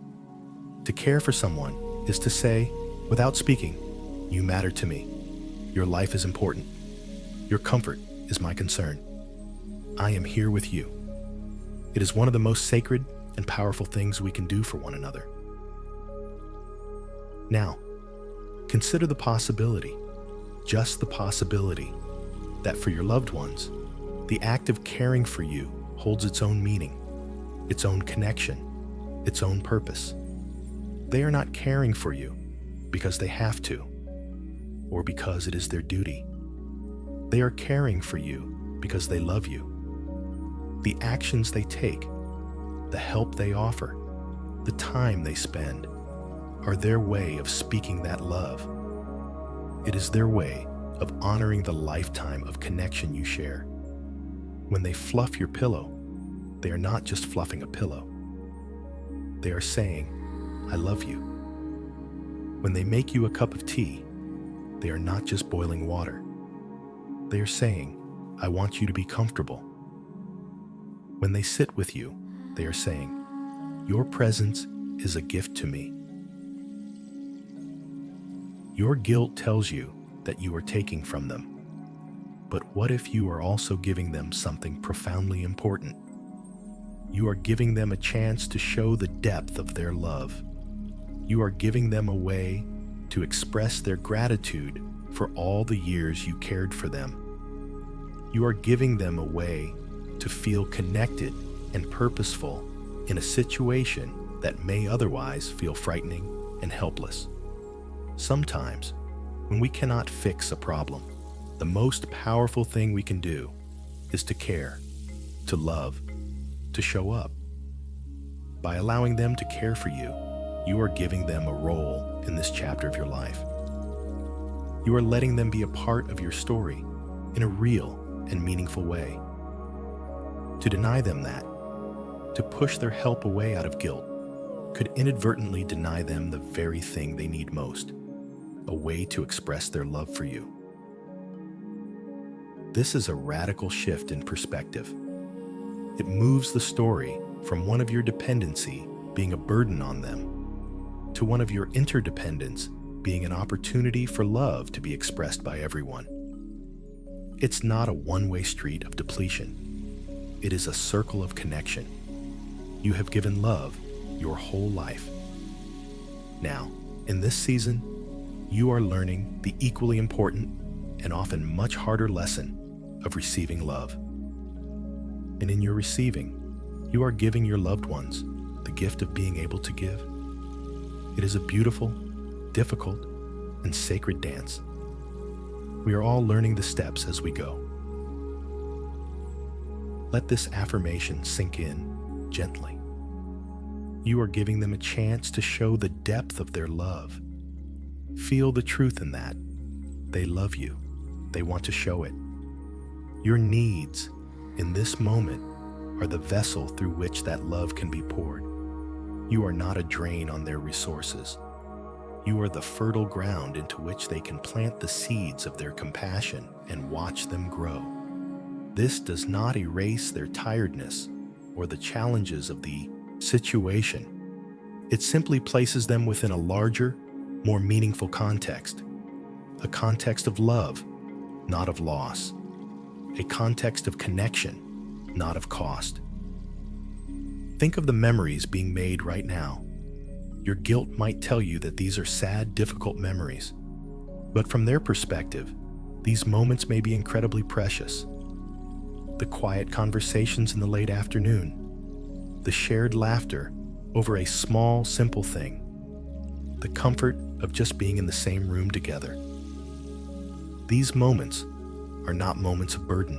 To care for someone is to say, without speaking, "You matter to me. Your life is important. Your comfort is my concern. I am here with you." It is one of the most sacred and powerful things we can do for one another. Now, consider the possibility, just the possibility, that for your loved ones, the act of caring for you holds its own meaning, its own connection, its own purpose. They are not caring for you because they have to, or because it is their duty. They are caring for you because they love you. The actions they take, the help they offer, the time they spend, are their way of speaking that love. It is their way of honoring the lifetime of connection you share. When they fluff your pillow, they are not just fluffing a pillow. They are saying, "I love you." When they make you a cup of tea, they are not just boiling water. They are saying, "I want you to be comfortable." When they sit with you, they are saying, "Your presence is a gift to me." Your guilt tells you that you are taking from them. But what if you are also giving them something profoundly important? You are giving them a chance to show the depth of their love. You are giving them a way to express their gratitude for all the years you cared for them. You are giving them a way to feel connected and purposeful in a situation that may otherwise feel frightening and helpless. Sometimes, when we cannot fix a problem, the most powerful thing we can do is to care, to love, to show up. By allowing them to care for you, you are giving them a role in this chapter of your life. You are letting them be a part of your story in a real and meaningful way. To deny them that, to push their help away out of guilt, could inadvertently deny them the very thing they need most, a way to express their love for you. This is a radical shift in perspective. It moves the story from one of your dependency being a burden on them to one of your interdependence being an opportunity for love to be expressed by everyone. It's not a one-way street of depletion. It is a circle of connection. You have given love your whole life. Now, in this season, you are learning the equally important and often much harder lesson of receiving love. And in your receiving, you are giving your loved ones the gift of being able to give. It is a beautiful, difficult, and sacred dance. We are all learning the steps as we go. Let this affirmation sink in gently. You are giving them a chance to show the depth of their love. Feel the truth in that. They love you. They want to show it. Your needs in this moment are the vessel through which that love can be poured. You are not a drain on their resources. You are the fertile ground into which they can plant the seeds of their compassion and watch them grow. This does not erase their tiredness or the challenges of the situation. It simply places them within a larger, more meaningful context. A context of love, not of loss. A context of connection, not of cost. Think of the memories being made right now. Your guilt might tell you that these are sad, difficult memories. But from their perspective, these moments may be incredibly precious. The quiet conversations in the late afternoon, the shared laughter over a small, simple thing, the comfort of just being in the same room together. These moments are not moments of burden.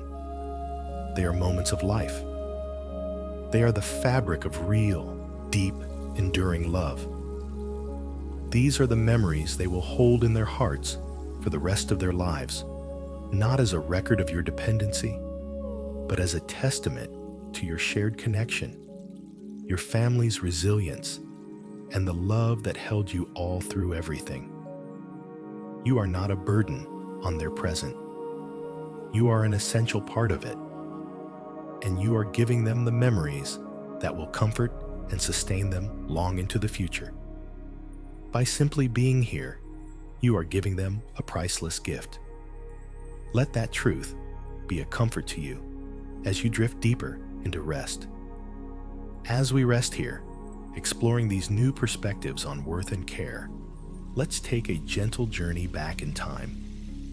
They are moments of life. They are the fabric of real, deep, enduring love. These are the memories they will hold in their hearts for the rest of their lives, not as a record of your dependency, but as a testament to your shared connection, your family's resilience, and the love that held you all through everything. You are not a burden on their present. You are an essential part of it, and you are giving them the memories that will comfort and sustain them long into the future. By simply being here, you are giving them a priceless gift. Let that truth be a comfort to you as you drift deeper into rest. As we rest here, exploring these new perspectives on worth and care, let's take a gentle journey back in time.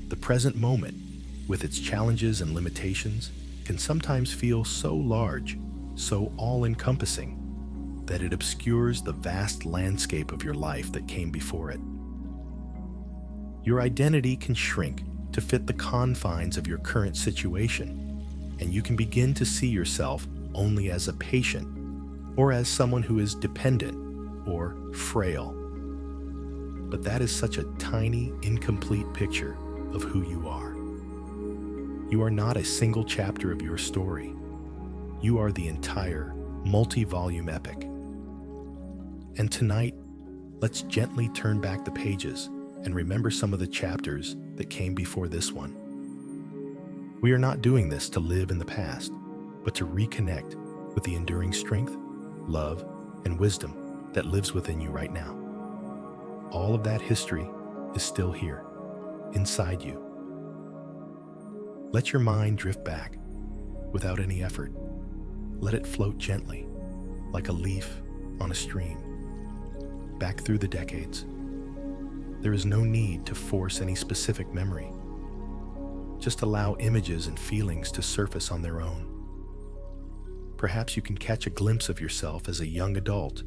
The present moment, with its challenges and limitations, can sometimes feel so large, so all-encompassing, that it obscures the vast landscape of your life that came before it. Your identity can shrink to fit the confines of your current situation, and you can begin to see yourself only as a patient or as someone who is dependent or frail. But that is such a tiny, incomplete picture of who you are. You are not a single chapter of your story. You are the entire, multi-volume epic. And tonight, let's gently turn back the pages and remember some of the chapters that came before this one. We are not doing this to live in the past, but to reconnect with the enduring strength, love, and wisdom that lives within you right now. All of that history is still here, inside you. Let your mind drift back without any effort. Let it float gently, like a leaf on a stream, back through the decades. There is no need to force any specific memory. Just allow images and feelings to surface on their own. Perhaps you can catch a glimpse of yourself as a young adult,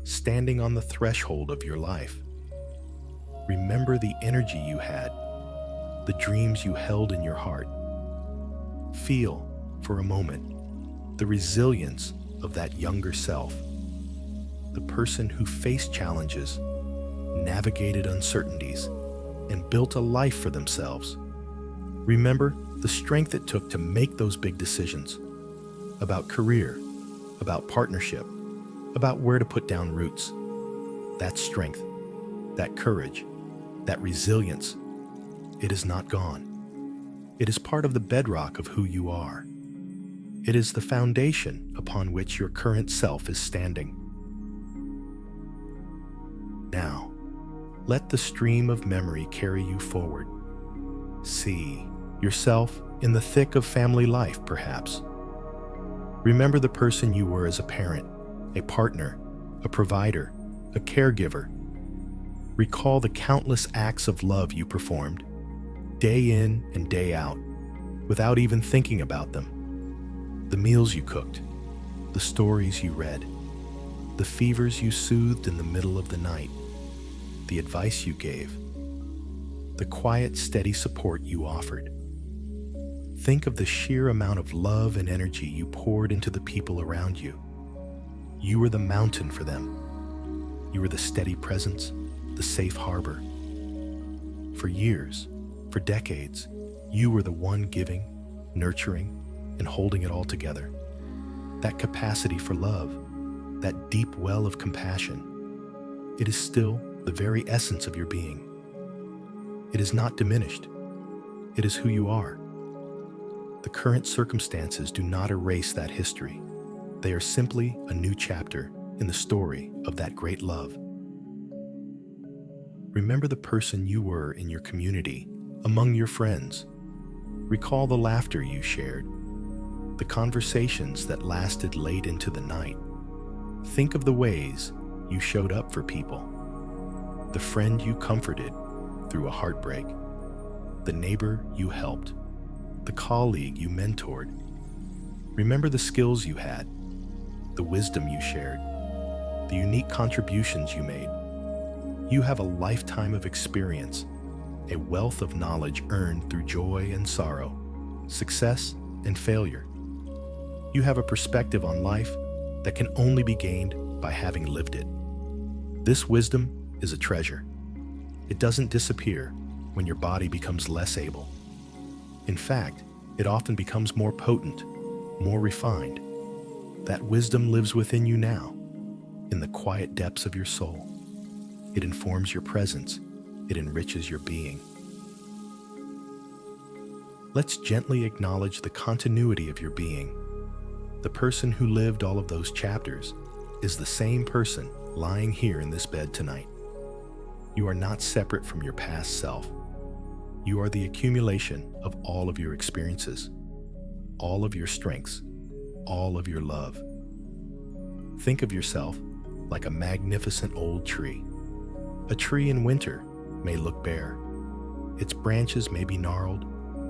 standing on the threshold of your life. Remember the energy you had, the dreams you held in your heart. Feel, for a moment, the resilience of that younger self, the person who faced challenges, navigated uncertainties, and built a life for themselves. Remember the strength it took to make those big decisions about career, about partnership, about where to put down roots. That strength, that courage, that resilience, it is not gone. It is part of the bedrock of who you are. It is the foundation upon which your current self is standing. Now, let the stream of memory carry you forward. See yourself in the thick of family life, perhaps. Remember the person you were as a parent, a partner, a provider, a caregiver. Recall the countless acts of love you performed, day in and day out, without even thinking about them. The meals you cooked, the stories you read, the fevers you soothed in the middle of the night, the advice you gave, the quiet, steady support you offered. Think of the sheer amount of love and energy you poured into the people around you. You were the mountain for them. You were the steady presence, the safe harbor. For years, for decades, you were the one giving, nurturing, and holding it all together. That capacity for love, that deep well of compassion, it is still the very essence of your being. It is not diminished. It is who you are. The current circumstances do not erase that history. They are simply a new chapter in the story of that great love. Remember the person you were in your community, among your friends. Recall the laughter you shared, the conversations that lasted late into the night. Think of the ways you showed up for people, the friend you comforted through a heartbreak, the neighbor you helped, the colleague you mentored. Remember the skills you had, the wisdom you shared, the unique contributions you made. You have a lifetime of experience, a wealth of knowledge earned through joy and sorrow, success and failure. You have a perspective on life that can only be gained by having lived it. This wisdom is a treasure. It doesn't disappear when your body becomes less able. In fact, it often becomes more potent, more refined. That wisdom lives within you now, in the quiet depths of your soul. It informs your presence. It enriches your being. Let's gently acknowledge the continuity of your being. The person who lived all of those chapters is the same person lying here in this bed tonight. You are not separate from your past self. You are the accumulation of all of your experiences, all of your strengths, all of your love. Think of yourself like a magnificent old tree. A tree in winter may look bare. Its branches may be gnarled,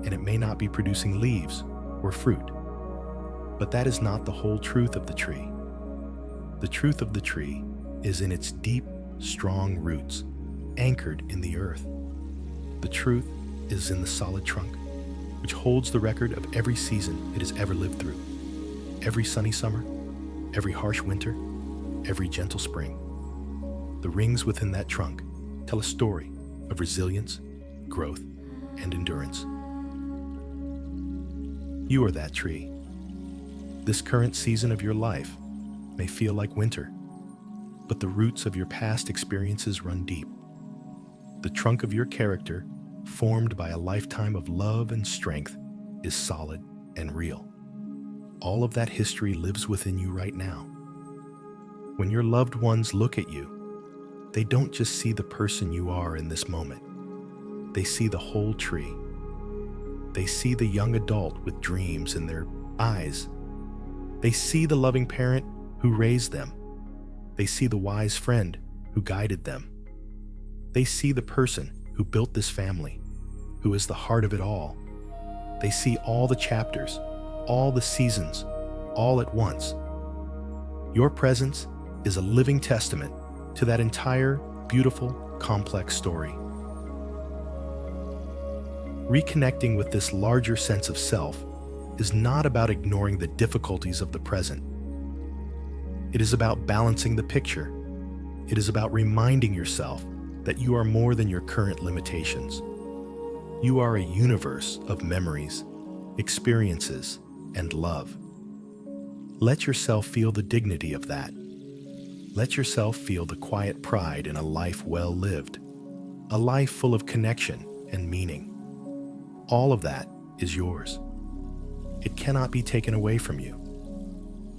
and it may not be producing leaves or fruit. But that is not the whole truth of the tree. The truth of the tree is in its deep, strong roots, anchored in the earth. The truth is in the solid trunk, which holds the record of every season it has ever lived through. Every sunny summer, every harsh winter, every gentle spring. The rings within that trunk tell a story of resilience, growth, and endurance. You are that tree. This current season of your life may feel like winter, but the roots of your past experiences run deep. The trunk of your character, formed by a lifetime of love and strength, is solid and real. All of that history lives within you right now. When your loved ones look at you, they don't just see the person you are in this moment. They see the whole tree. They see the young adult with dreams in their eyes. They see the loving parent who raised them. They see the wise friend who guided them. They see the person who built this family, who is the heart of it all. They see all the chapters, all the seasons, all at once. Your presence is a living testament to that entire, beautiful, complex story. Reconnecting with this larger sense of self is not about ignoring the difficulties of the present. It is about balancing the picture. It is about reminding yourself that you are more than your current limitations. You are a universe of memories, experiences, and love. Let yourself feel the dignity of that. Let yourself feel the quiet pride in a life well lived, a life full of connection and meaning. All of that is yours. It cannot be taken away from you.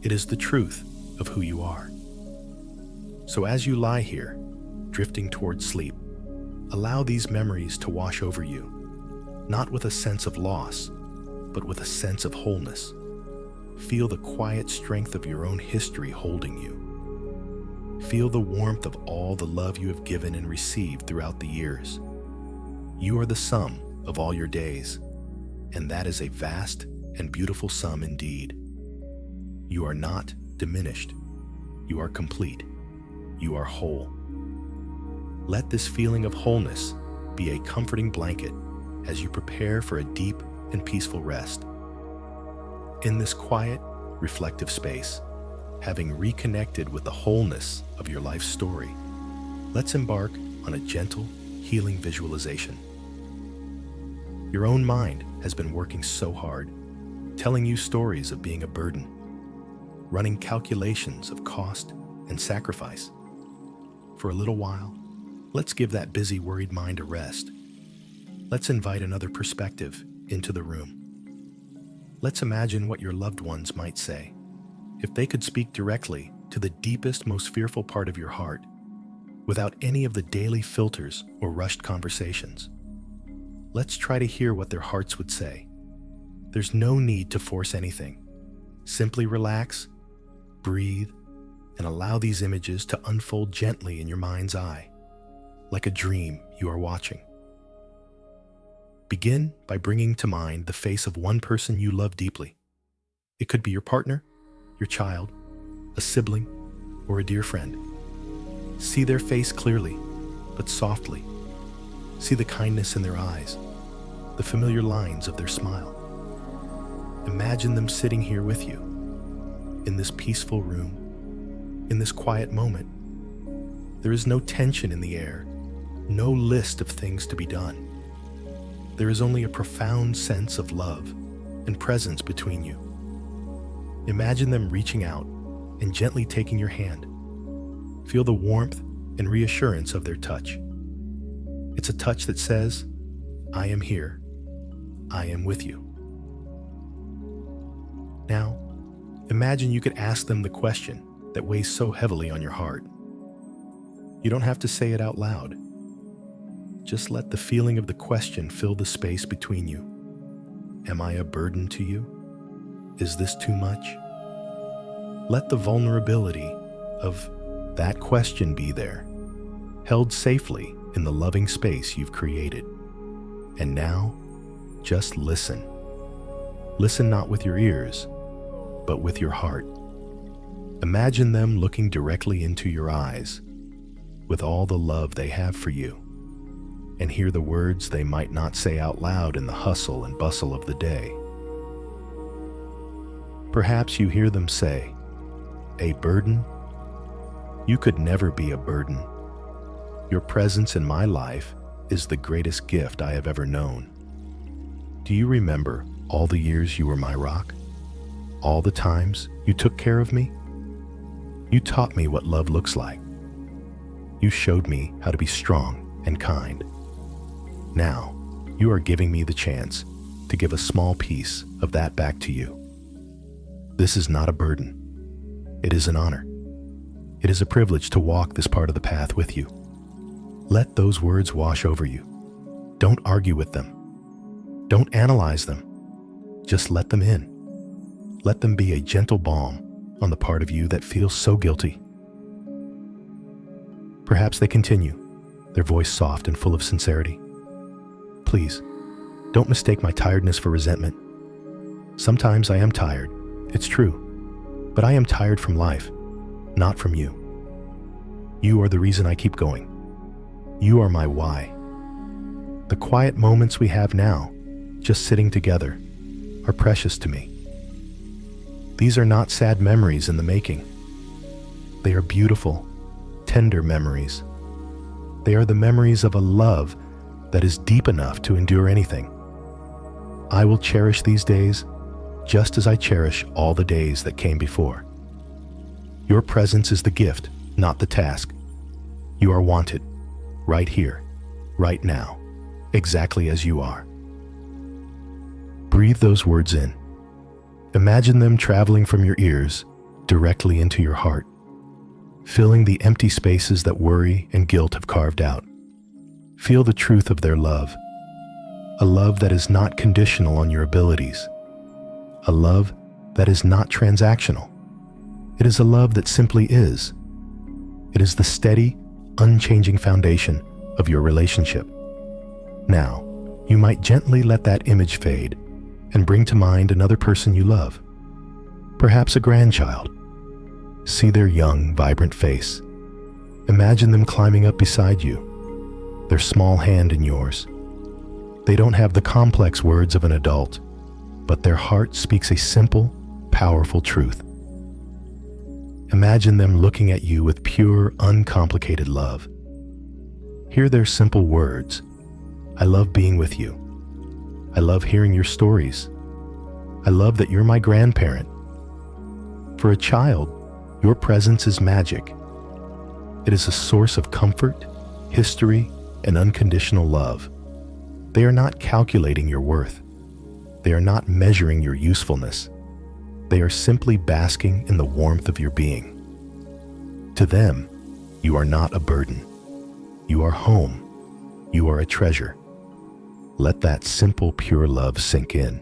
It is the truth of who you are. So as you lie here, drifting towards sleep, allow these memories to wash over you, not with a sense of loss, but with a sense of wholeness. Feel the quiet strength of your own history holding you. Feel the warmth of all the love you have given and received throughout the years. You are the sum of all your days, and that is a vast and beautiful sum indeed. You are not diminished. You are complete. You are whole. Let this feeling of wholeness be a comforting blanket as you prepare for a deep and peaceful rest. In this quiet, reflective space, having reconnected with the wholeness of your life story, let's embark on a gentle, healing visualization. Your own mind has been working so hard, telling you stories of being a burden, running calculations of cost and sacrifice. For a little while, let's give that busy, worried mind a rest. Let's invite another perspective into the room. Let's imagine what your loved ones might say if they could speak directly to the deepest, most fearful part of your heart, without any of the daily filters or rushed conversations. Let's try to hear what their hearts would say. There's no need to force anything. Simply relax, breathe, and allow these images to unfold gently in your mind's eye, like a dream you are watching. Begin by bringing to mind the face of one person you love deeply. It could be your partner, your child, a sibling, or a dear friend. See their face clearly, but softly. See the kindness in their eyes, the familiar lines of their smile. Imagine them sitting here with you, in this peaceful room, in this quiet moment. There is no tension in the air, no list of things to be done. There is only a profound sense of love and presence between you. Imagine them reaching out and gently taking your hand. Feel the warmth and reassurance of their touch. It's a touch that says, I am here. I am with you. Now, imagine you could ask them the question that weighs so heavily on your heart. You don't have to say it out loud. Just let the feeling of the question fill the space between you. Am I a burden to you? Is this too much? Let the vulnerability of that question be there, held safely in the loving space you've created. And now, just listen. Listen not with your ears, but with your heart. Imagine them looking directly into your eyes with all the love they have for you, and hear the words they might not say out loud in the hustle and bustle of the day. Perhaps you hear them say, a burden? You could never be a burden. Your presence in my life is the greatest gift I have ever known. Do you remember all the years you were my rock? All the times you took care of me? You taught me what love looks like. You showed me how to be strong and kind. Now, you are giving me the chance to give a small piece of that back to you. This is not a burden. It is an honor. It is a privilege to walk this part of the path with you. Let those words wash over you. Don't argue with them. Don't analyze them. Just let them in. Let them be a gentle balm on the part of you that feels so guilty. Perhaps they continue, their voice soft and full of sincerity. Please, don't mistake my tiredness for resentment. Sometimes I am tired, it's true, but I am tired from life, not from you. You are the reason I keep going. You are my why. The quiet moments we have now, just sitting together, are precious to me. These are not sad memories in the making. They are beautiful, tender memories. They are the memories of a love that is deep enough to endure anything. I will cherish these days just as I cherish all the days that came before. Your presence is the gift, not the task. You are wanted, right here, right now, exactly as you are. Breathe those words in. Imagine them traveling from your ears directly into your heart, filling the empty spaces that worry and guilt have carved out. Feel the truth of their love, a love that is not conditional on your abilities, a love that is not transactional. It is a love that simply is. It is the steady, unchanging foundation of your relationship. Now, you might gently let that image fade and bring to mind another person you love, perhaps a grandchild. See their young, vibrant face. Imagine them climbing up beside you, their small hand in yours. They don't have the complex words of an adult, but their heart speaks a simple, powerful truth. Imagine them looking at you with pure, uncomplicated love. Hear their simple words. I love being with you. I love hearing your stories. I love that you're my grandparent. For a child, your presence is magic. It is a source of comfort, history, and unconditional love. They are not calculating your worth. They are not measuring your usefulness. They are simply basking in the warmth of your being. To them, you are not a burden. You are home. You are a treasure. Let that simple, pure love sink in.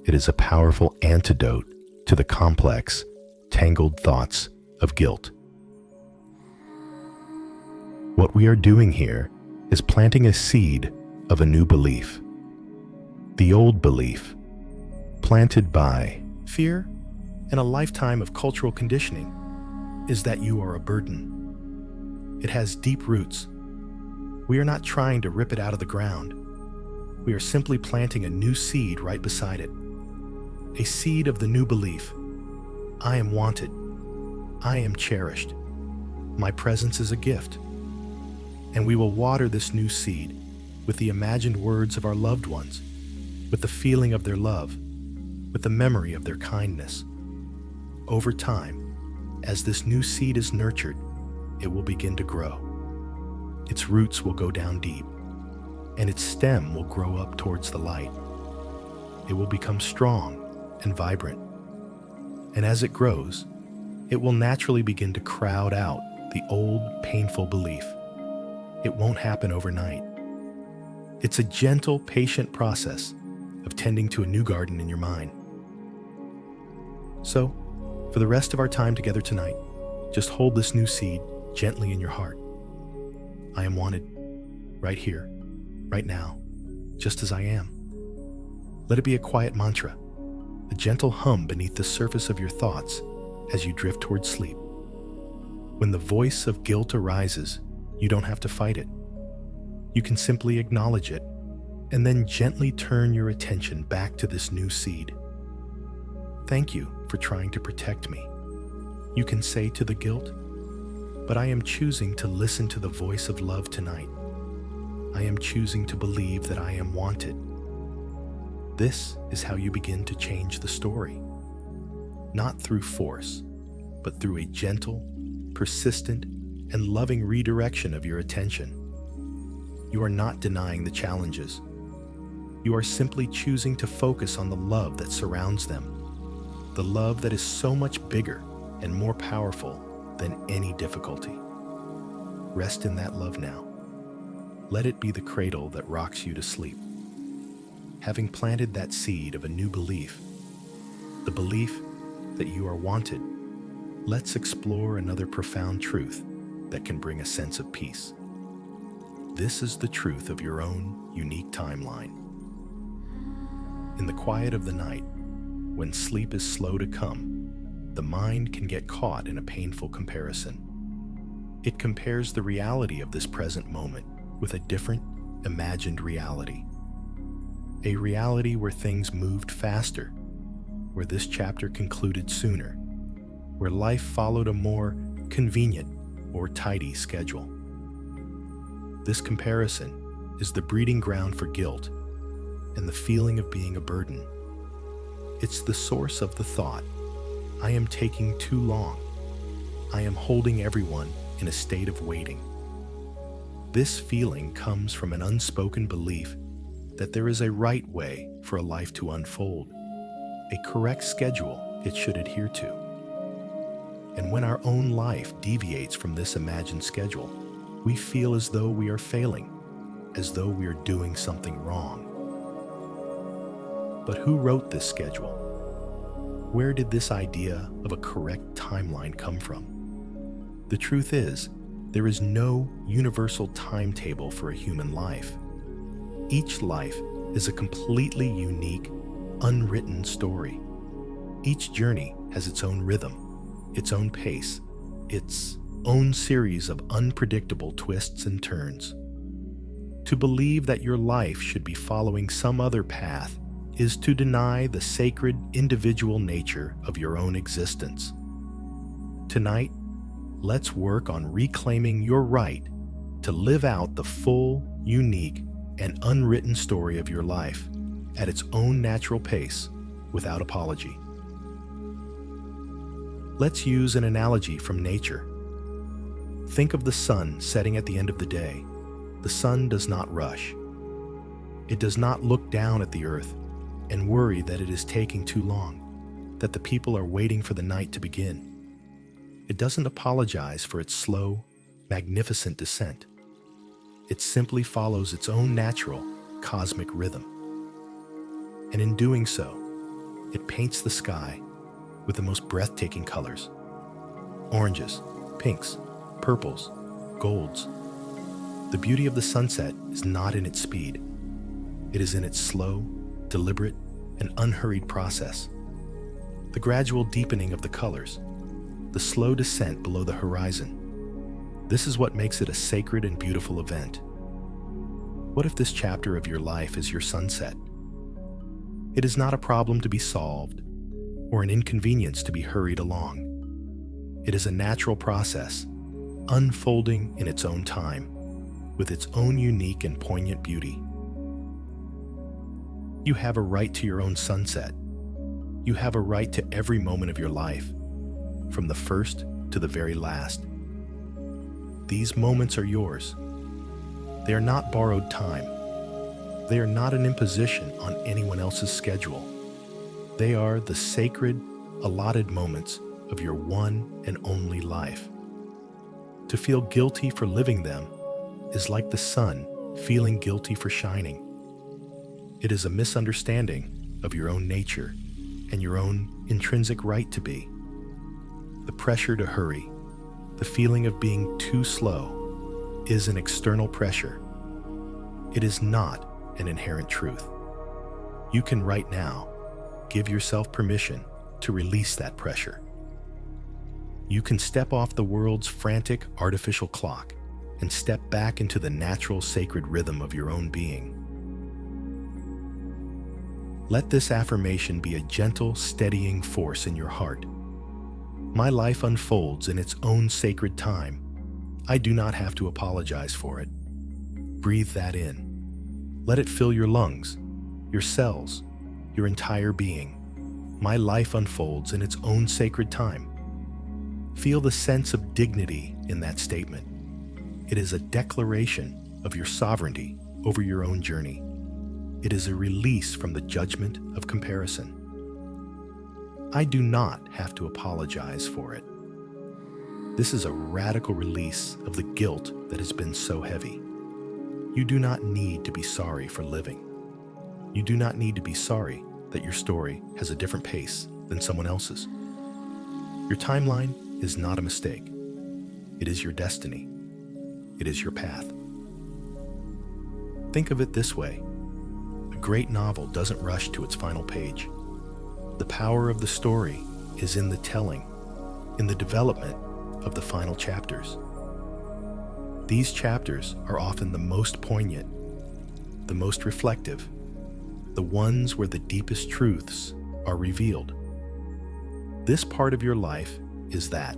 It is a powerful antidote to the complex, tangled thoughts of guilt. What we are doing here is planting a seed of a new belief, The old belief, planted by fear and a lifetime of cultural conditioning, is that you are a burden. It has deep roots. We are not trying to rip it out of the ground. We are simply planting a new seed right beside it. A seed of the new belief. I am wanted. I am cherished. My presence is a gift. And we will water this new seed with the imagined words of our loved ones, with the feeling of their love, with the memory of their kindness. Over time, as this new seed is nurtured, it will begin to grow. Its roots will go down deep, and its stem will grow up towards the light. It will become strong and vibrant. And as it grows, it will naturally begin to crowd out the old, painful belief. It won't happen overnight. It's a gentle, patient process of tending to a new garden in your mind. So, for the rest of our time together tonight, just hold this new seed gently in your heart. I am wanted, right here, right now, just as I am. Let it be a quiet mantra, a gentle hum beneath the surface of your thoughts as you drift towards sleep. When the voice of guilt arises, you don't have to fight it. You can simply acknowledge it and then gently turn your attention back to this new seed. Thank you for trying to protect me. You can say to the guilt, but I am choosing to listen to the voice of love tonight. I am choosing to believe that I am wanted. This is how you begin to change the story. Not through force, but through a gentle, persistent, and loving redirection of your attention. You are not denying the challenges. You are simply choosing to focus on the love that surrounds them, the love that is so much bigger and more powerful than any difficulty. Rest in that love now. Let it be the cradle that rocks you to sleep. Having planted that seed of a new belief, the belief that you are wanted, let's explore another profound truth that can bring a sense of peace. This is the truth of your own unique timeline. In the quiet of the night, when sleep is slow to come, the mind can get caught in a painful comparison. It compares the reality of this present moment with a different, imagined reality. A reality where things moved faster, where this chapter concluded sooner, where life followed a more convenient or tidy schedule. This comparison is the breeding ground for guilt and the feeling of being a burden. It's the source of the thought, I am taking too long. I am holding everyone in a state of waiting. This feeling comes from an unspoken belief that there is a right way for a life to unfold, a correct schedule it should adhere to. And when our own life deviates from this imagined schedule, we feel as though we are failing, as though we are doing something wrong. But who wrote this schedule? Where did this idea of a correct timeline come from? The truth is, there is no universal timetable for a human life. Each life is a completely unique, unwritten story. Each journey has its own rhythm, its own pace, its own series of unpredictable twists and turns. To believe that your life should be following some other path is to deny the sacred individual nature of your own existence. Tonight, let's work on reclaiming your right to live out the full, unique, and unwritten story of your life at its own natural pace without apology. Let's use an analogy from nature. Think of the sun setting at the end of the day. The sun does not rush. It does not look down at the earth and worry that it is taking too long, that the people are waiting for the night to begin. It doesn't apologize for its slow, magnificent descent. It simply follows its own natural, cosmic rhythm. And in doing so, it paints the sky with the most breathtaking colors. Oranges, pinks, purples, golds. The beauty of the sunset is not in its speed. It is in its slow, deliberate, and unhurried process. The gradual deepening of the colors, the slow descent below the horizon. This is what makes it a sacred and beautiful event. What if this chapter of your life is your sunset? It is not a problem to be solved or an inconvenience to be hurried along. It is a natural process, unfolding in its own time, with its own unique and poignant beauty. You have a right to your own sunset. You have a right to every moment of your life, from the first to the very last. These moments are yours. They are not borrowed time. They are not an imposition on anyone else's schedule. They are the sacred, allotted moments of your one and only life. To feel guilty for living them is like the sun feeling guilty for shining. It is a misunderstanding of your own nature and your own intrinsic right to be. The pressure to hurry, the feeling of being too slow, is an external pressure. It is not an inherent truth. You can right now give yourself permission to release that pressure. You can step off the world's frantic, artificial clock and step back into the natural, sacred rhythm of your own being. Let this affirmation be a gentle, steadying force in your heart. My life unfolds in its own sacred time. I do not have to apologize for it. Breathe that in. Let it fill your lungs, your cells, your entire being. My life unfolds in its own sacred time. Feel the sense of dignity in that statement. It is a declaration of your sovereignty over your own journey. It is a release from the judgment of comparison. I do not have to apologize for it. This is a radical release of the guilt that has been so heavy. You do not need to be sorry for living. You do not need to be sorry that your story has a different pace than someone else's. Your timeline is not a mistake. It is your destiny. It is your path. Think of it this way. A great novel doesn't rush to its final page. The power of the story is in the telling, in the development of the final chapters. These chapters are often the most poignant, the most reflective, the ones where the deepest truths are revealed. This part of your life is that.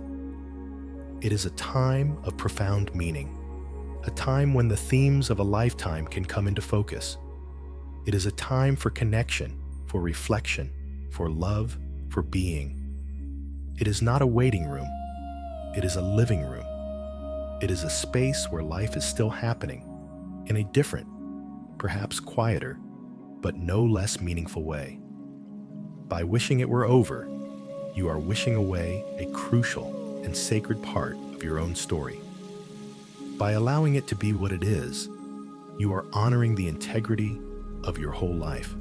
It is a time of profound meaning, a time when the themes of a lifetime can come into focus. It is a time for connection, for reflection, for love, for being. It is not a waiting room. It is a living room. It is a space where life is still happening in a different, perhaps quieter, but no less meaningful way. By wishing it were over, you are wishing away a crucial and sacred part of your own story. By allowing it to be what it is, you are honoring the integrity of your whole life.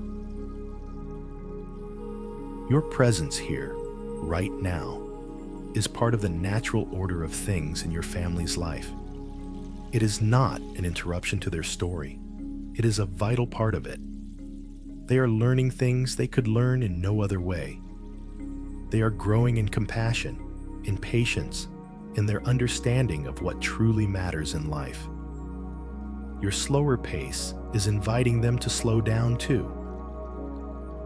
Your presence here, right now, is part of the natural order of things in your family's life. It is not an interruption to their story. It is a vital part of it. They are learning things they could learn in no other way. They are growing in compassion, in patience, in their understanding of what truly matters in life. Your slower pace is inviting them to slow down too.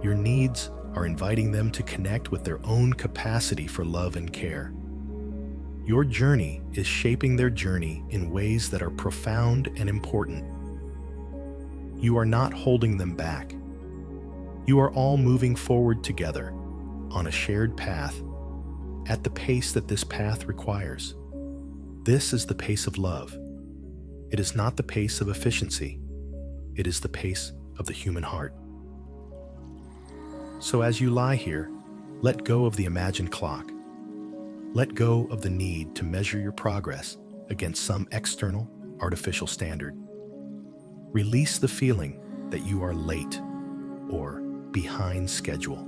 Your needs are inviting them to connect with their own capacity for love and care. Your journey is shaping their journey in ways that are profound and important. You are not holding them back. You are all moving forward together on a shared path at the pace that this path requires. This is the pace of love. It is not the pace of efficiency. It is the pace of the human heart. So as you lie here, let go of the imagined clock. Let go of the need to measure your progress against some external, artificial standard. Release the feeling that you are late or behind schedule.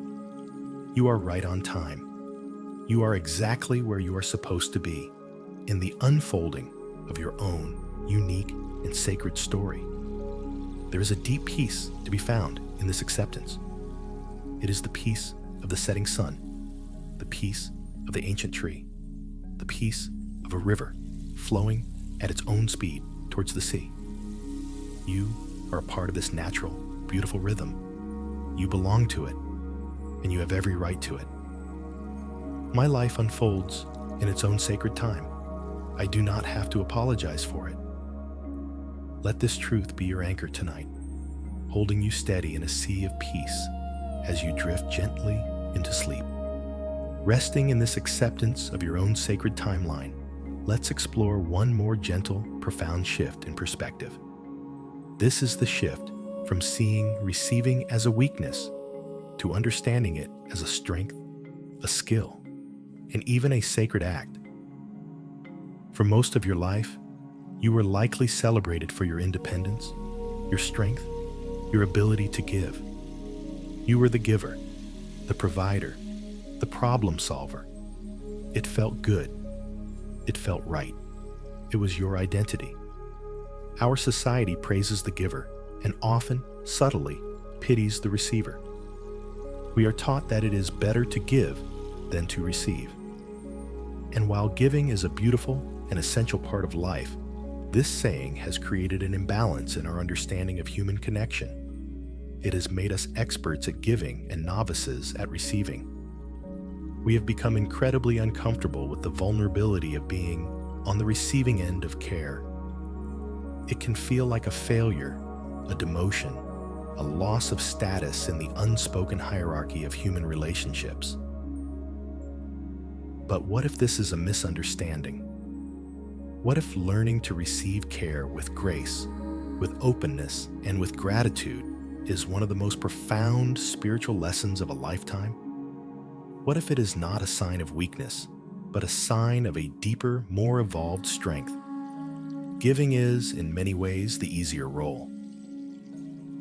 You are right on time. You are exactly where you are supposed to be, in the unfolding of your own unique and sacred story. There is a deep peace to be found in this acceptance. It is the peace of the setting sun, the peace of the ancient tree, the peace of a river flowing at its own speed towards the sea. You are a part of this natural, beautiful rhythm. You belong to it, and you have every right to it. My life unfolds in its own sacred time. I do not have to apologize for it. Let this truth be your anchor tonight, holding you steady in a sea of peace as you drift gently into sleep. Resting in this acceptance of your own sacred timeline, let's explore one more gentle, profound shift in perspective. This is the shift from seeing receiving as a weakness to understanding it as a strength, a skill, and even a sacred act. For most of your life, you were likely celebrated for your independence, your strength, your ability to give. You were the giver, the provider, the problem solver. It felt good. It felt right. It was your identity. Our society praises the giver and often, subtly, pities the receiver. We are taught that it is better to give than to receive. And while giving is a beautiful and essential part of life, this saying has created an imbalance in our understanding of human connection. It has made us experts at giving and novices at receiving. We have become incredibly uncomfortable with the vulnerability of being on the receiving end of care. It can feel like a failure, a demotion, a loss of status in the unspoken hierarchy of human relationships. But what if this is a misunderstanding? What if learning to receive care with grace, with openness, and with gratitude is one of the most profound spiritual lessons of a lifetime? What if it is not a sign of weakness, but a sign of a deeper, more evolved strength? Giving is, in many ways, the easier role.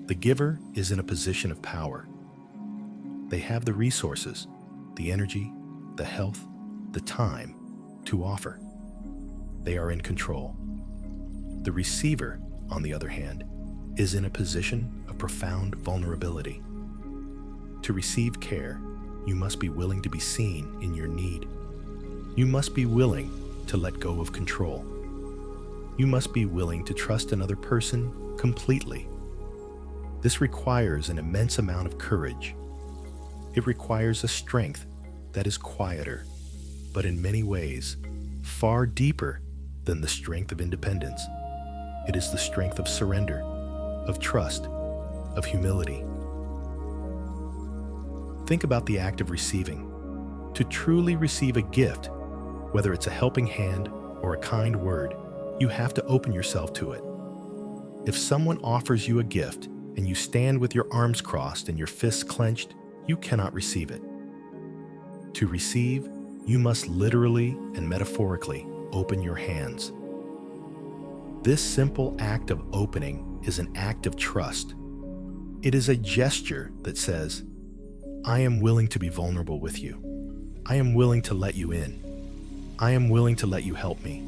The giver is in a position of power. They have the resources, the energy, the health, the time to offer. They are in control. The receiver, on the other hand, is in a position of profound vulnerability. To receive care, you must be willing to be seen in your need. You must be willing to let go of control. You must be willing to trust another person completely. This requires an immense amount of courage. It requires a strength that is quieter, but in many ways, far deeper than the strength of independence. It is the strength of surrender, of trust, of humility. Think about the act of receiving. To truly receive a gift, whether it's a helping hand or a kind word, you have to open yourself to it. If someone offers you a gift and you stand with your arms crossed and your fists clenched, you cannot receive it. To receive, you must literally and metaphorically open your hands. This simple act of opening is an act of trust. It is a gesture that says, I am willing to be vulnerable with you. I am willing to let you in. I am willing to let you help me.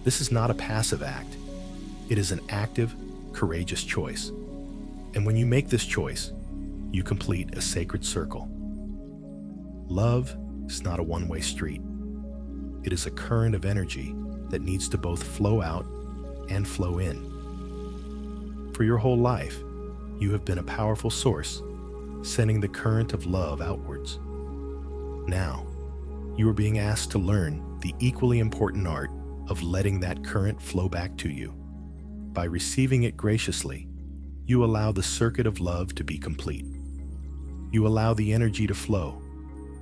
This is not a passive act. It is an active, courageous choice. And when you make this choice, you complete a sacred circle. Love is not a one-way street. It is a current of energy that needs to both flow out and flow in. For your whole life, you have been a powerful source, sending the current of love outwards. Now, you are being asked to learn the equally important art of letting that current flow back to you. By receiving it graciously, you allow the circuit of love to be complete. You allow the energy to flow,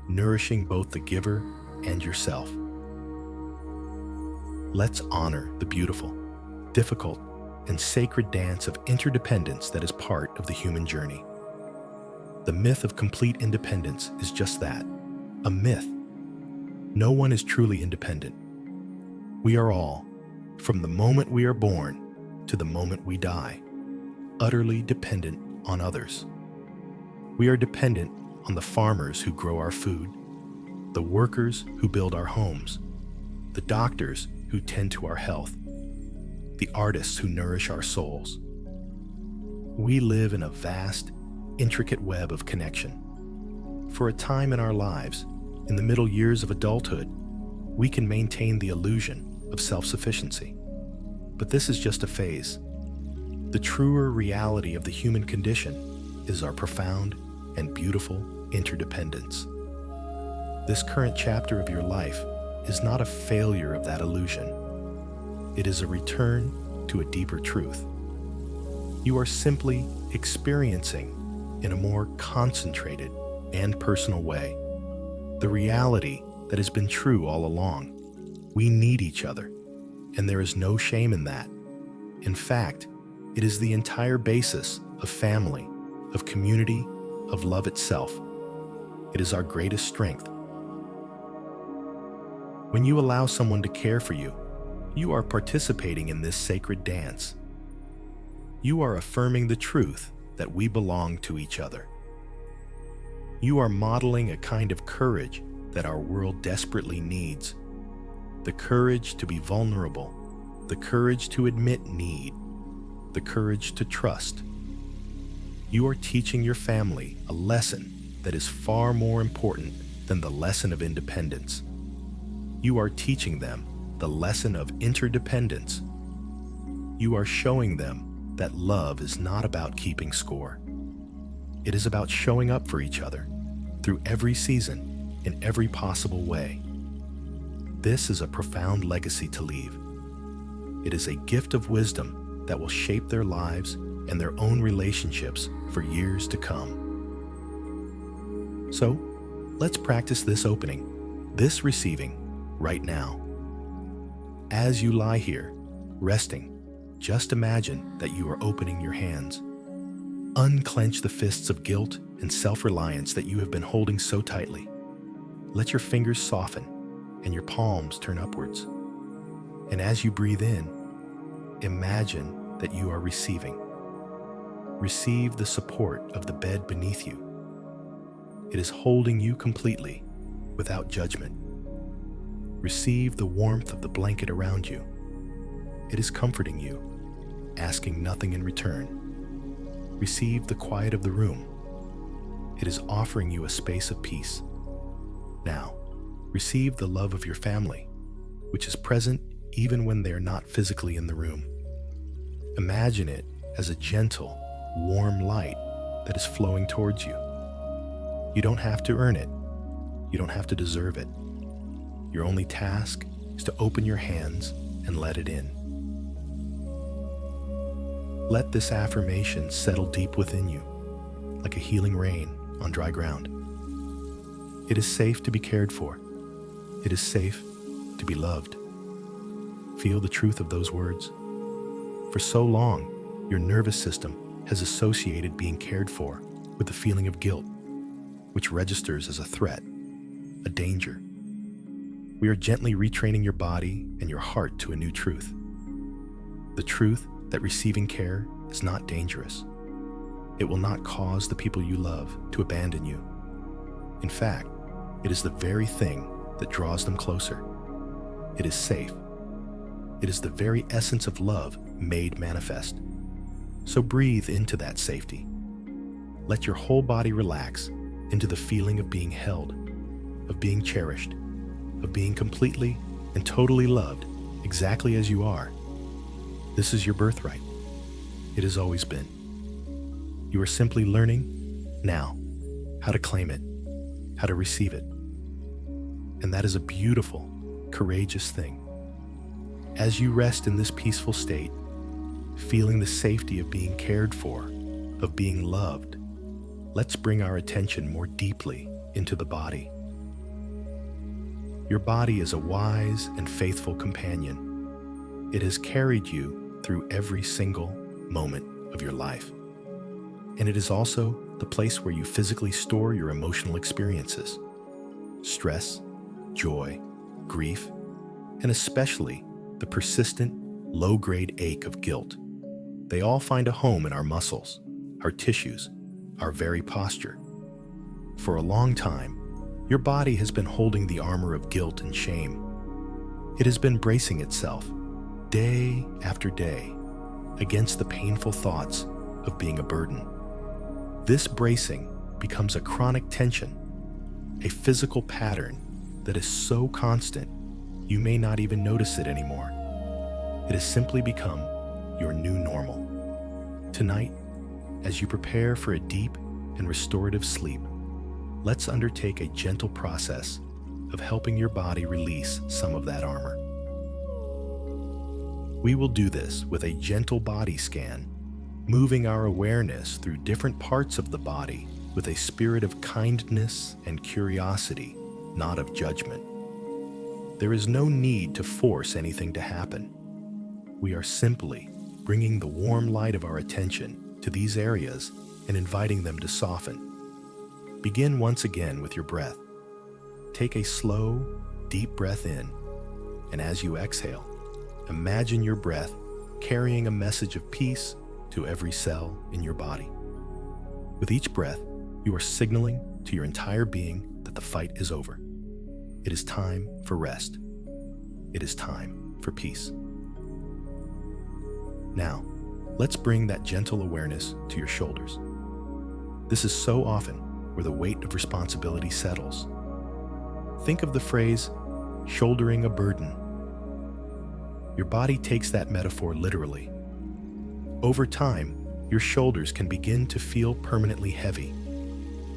nourishing both the giver and yourself. Let's honor the beautiful, difficult, and sacred dance of interdependence that is part of the human journey. The myth of complete independence is just that, a myth. No one is truly independent. We are all, from the moment we are born to the moment we die, utterly dependent on others. We are dependent on the farmers who grow our food, the workers who build our homes, the doctors who tend to our health, the artists who nourish our souls. We live in a vast, intricate web of connection. For a time in our lives, in the middle years of adulthood, we can maintain the illusion of self-sufficiency. But this is just a phase. The truer reality of the human condition is our profound and beautiful interdependence. This current chapter of your life is not a failure of that illusion. It is a return to a deeper truth. You are simply experiencing, in a more concentrated and personal way, the reality that has been true all along. We need each other, and there is no shame in that. In fact, it is the entire basis of family, of community, of love itself. It is our greatest strength. When you allow someone to care for you, you are participating in this sacred dance. You are affirming the truth that we belong to each other. You are modeling a kind of courage that our world desperately needs. The courage to be vulnerable, the courage to admit need, the courage to trust. You are teaching your family a lesson that is far more important than the lesson of independence. You are teaching them the lesson of interdependence. You are showing them that love is not about keeping score. It is about showing up for each other through every season in every possible way. This is a profound legacy to leave. It is a gift of wisdom that will shape their lives and their own relationships for years to come. So, let's practice this opening, this receiving, right now. As you lie here, resting, just imagine that you are opening your hands. Unclench the fists of guilt and self-reliance that you have been holding so tightly. Let your fingers soften and your palms turn upwards. And as you breathe in, imagine that you are receiving. Receive the support of the bed beneath you. It is holding you completely, without judgment. Receive the warmth of the blanket around you. It is comforting you, asking nothing in return. Receive the quiet of the room. It is offering you a space of peace. Now, receive the love of your family, which is present even when they are not physically in the room. Imagine it as a gentle, warm light that is flowing towards you. You don't have to earn it. You don't have to deserve it. Your only task is to open your hands and let it in. Let this affirmation settle deep within you, like a healing rain on dry ground. It is safe to be cared for. It is safe to be loved. Feel the truth of those words. For so long, your nervous system has associated being cared for with the feeling of guilt, which registers as a threat, a danger. We are gently retraining your body and your heart to a new truth. The truth that receiving care is not dangerous. It will not cause the people you love to abandon you. In fact, it is the very thing that draws them closer. It is safe. It is the very essence of love made manifest. So breathe into that safety. Let your whole body relax into the feeling of being held, of being cherished, of being completely and totally loved exactly as you are. This is your birthright. It has always been. You are simply learning now how to claim it, how to receive it. And that is a beautiful, courageous thing. As you rest in this peaceful state, feeling the safety of being cared for, of being loved, let's bring our attention more deeply into the body. Your body is a wise and faithful companion. It has carried you through every single moment of your life. And it is also the place where you physically store your emotional experiences. Stress, joy, grief, and especially the persistent, low-grade ache of guilt. They all find a home in our muscles, our tissues, our very posture. For a long time, your body has been holding the armor of guilt and shame. It has been bracing itself, day after day, against the painful thoughts of being a burden. This bracing becomes a chronic tension, a physical pattern that is so constant you may not even notice it anymore. It has simply become your new normal. Tonight, as you prepare for a deep and restorative sleep, let's undertake a gentle process of helping your body release some of that armor. We will do this with a gentle body scan, moving our awareness through different parts of the body with a spirit of kindness and curiosity, not of judgment. There is no need to force anything to happen. We are simply bringing the warm light of our attention to these areas and inviting them to soften. Begin once again with your breath. Take a slow, deep breath in, and as you exhale, imagine your breath carrying a message of peace to every cell in your body. With each breath, you are signaling to your entire being that the fight is over. It is time for rest. It is time for peace. Now, let's bring that gentle awareness to your shoulders. This is so often where the weight of responsibility settles. Think of the phrase, shouldering a burden. Your body takes that metaphor literally. Over time, your shoulders can begin to feel permanently heavy,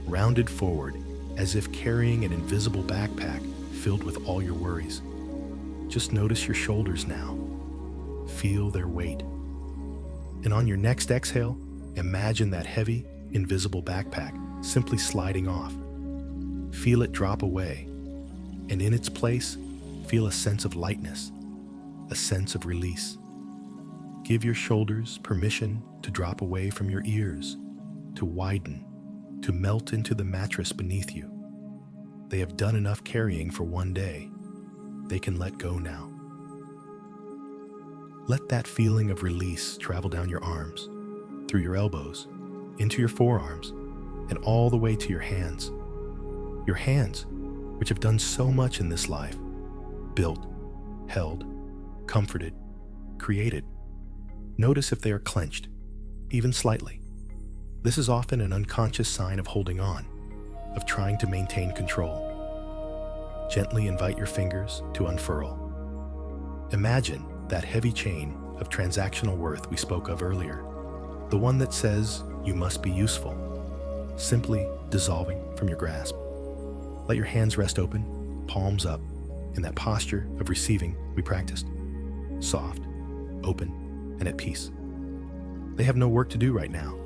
rounded forward as if carrying an invisible backpack filled with all your worries. Just notice your shoulders now. Feel their weight. And on your next exhale, imagine that heavy, invisible backpack simply sliding off. Feel it drop away, and in its place, feel a sense of lightness, a sense of release. Give your shoulders permission to drop away from your ears, to widen, to melt into the mattress beneath you. They have done enough carrying for one day. They can let go now. Let that feeling of release travel down your arms, through your elbows, into your forearms, and all the way to your hands. Your hands, which have done so much in this life, built, held, comforted, created. Notice if they are clenched, even slightly. This is often an unconscious sign of holding on, of trying to maintain control. Gently invite your fingers to unfurl. Imagine that heavy chain of transactional worth we spoke of earlier, the one that says you must be useful, simply dissolving from your grasp. Let your hands rest open, palms up, in that posture of receiving we practiced. Soft, open, and at peace. They have no work to do right now.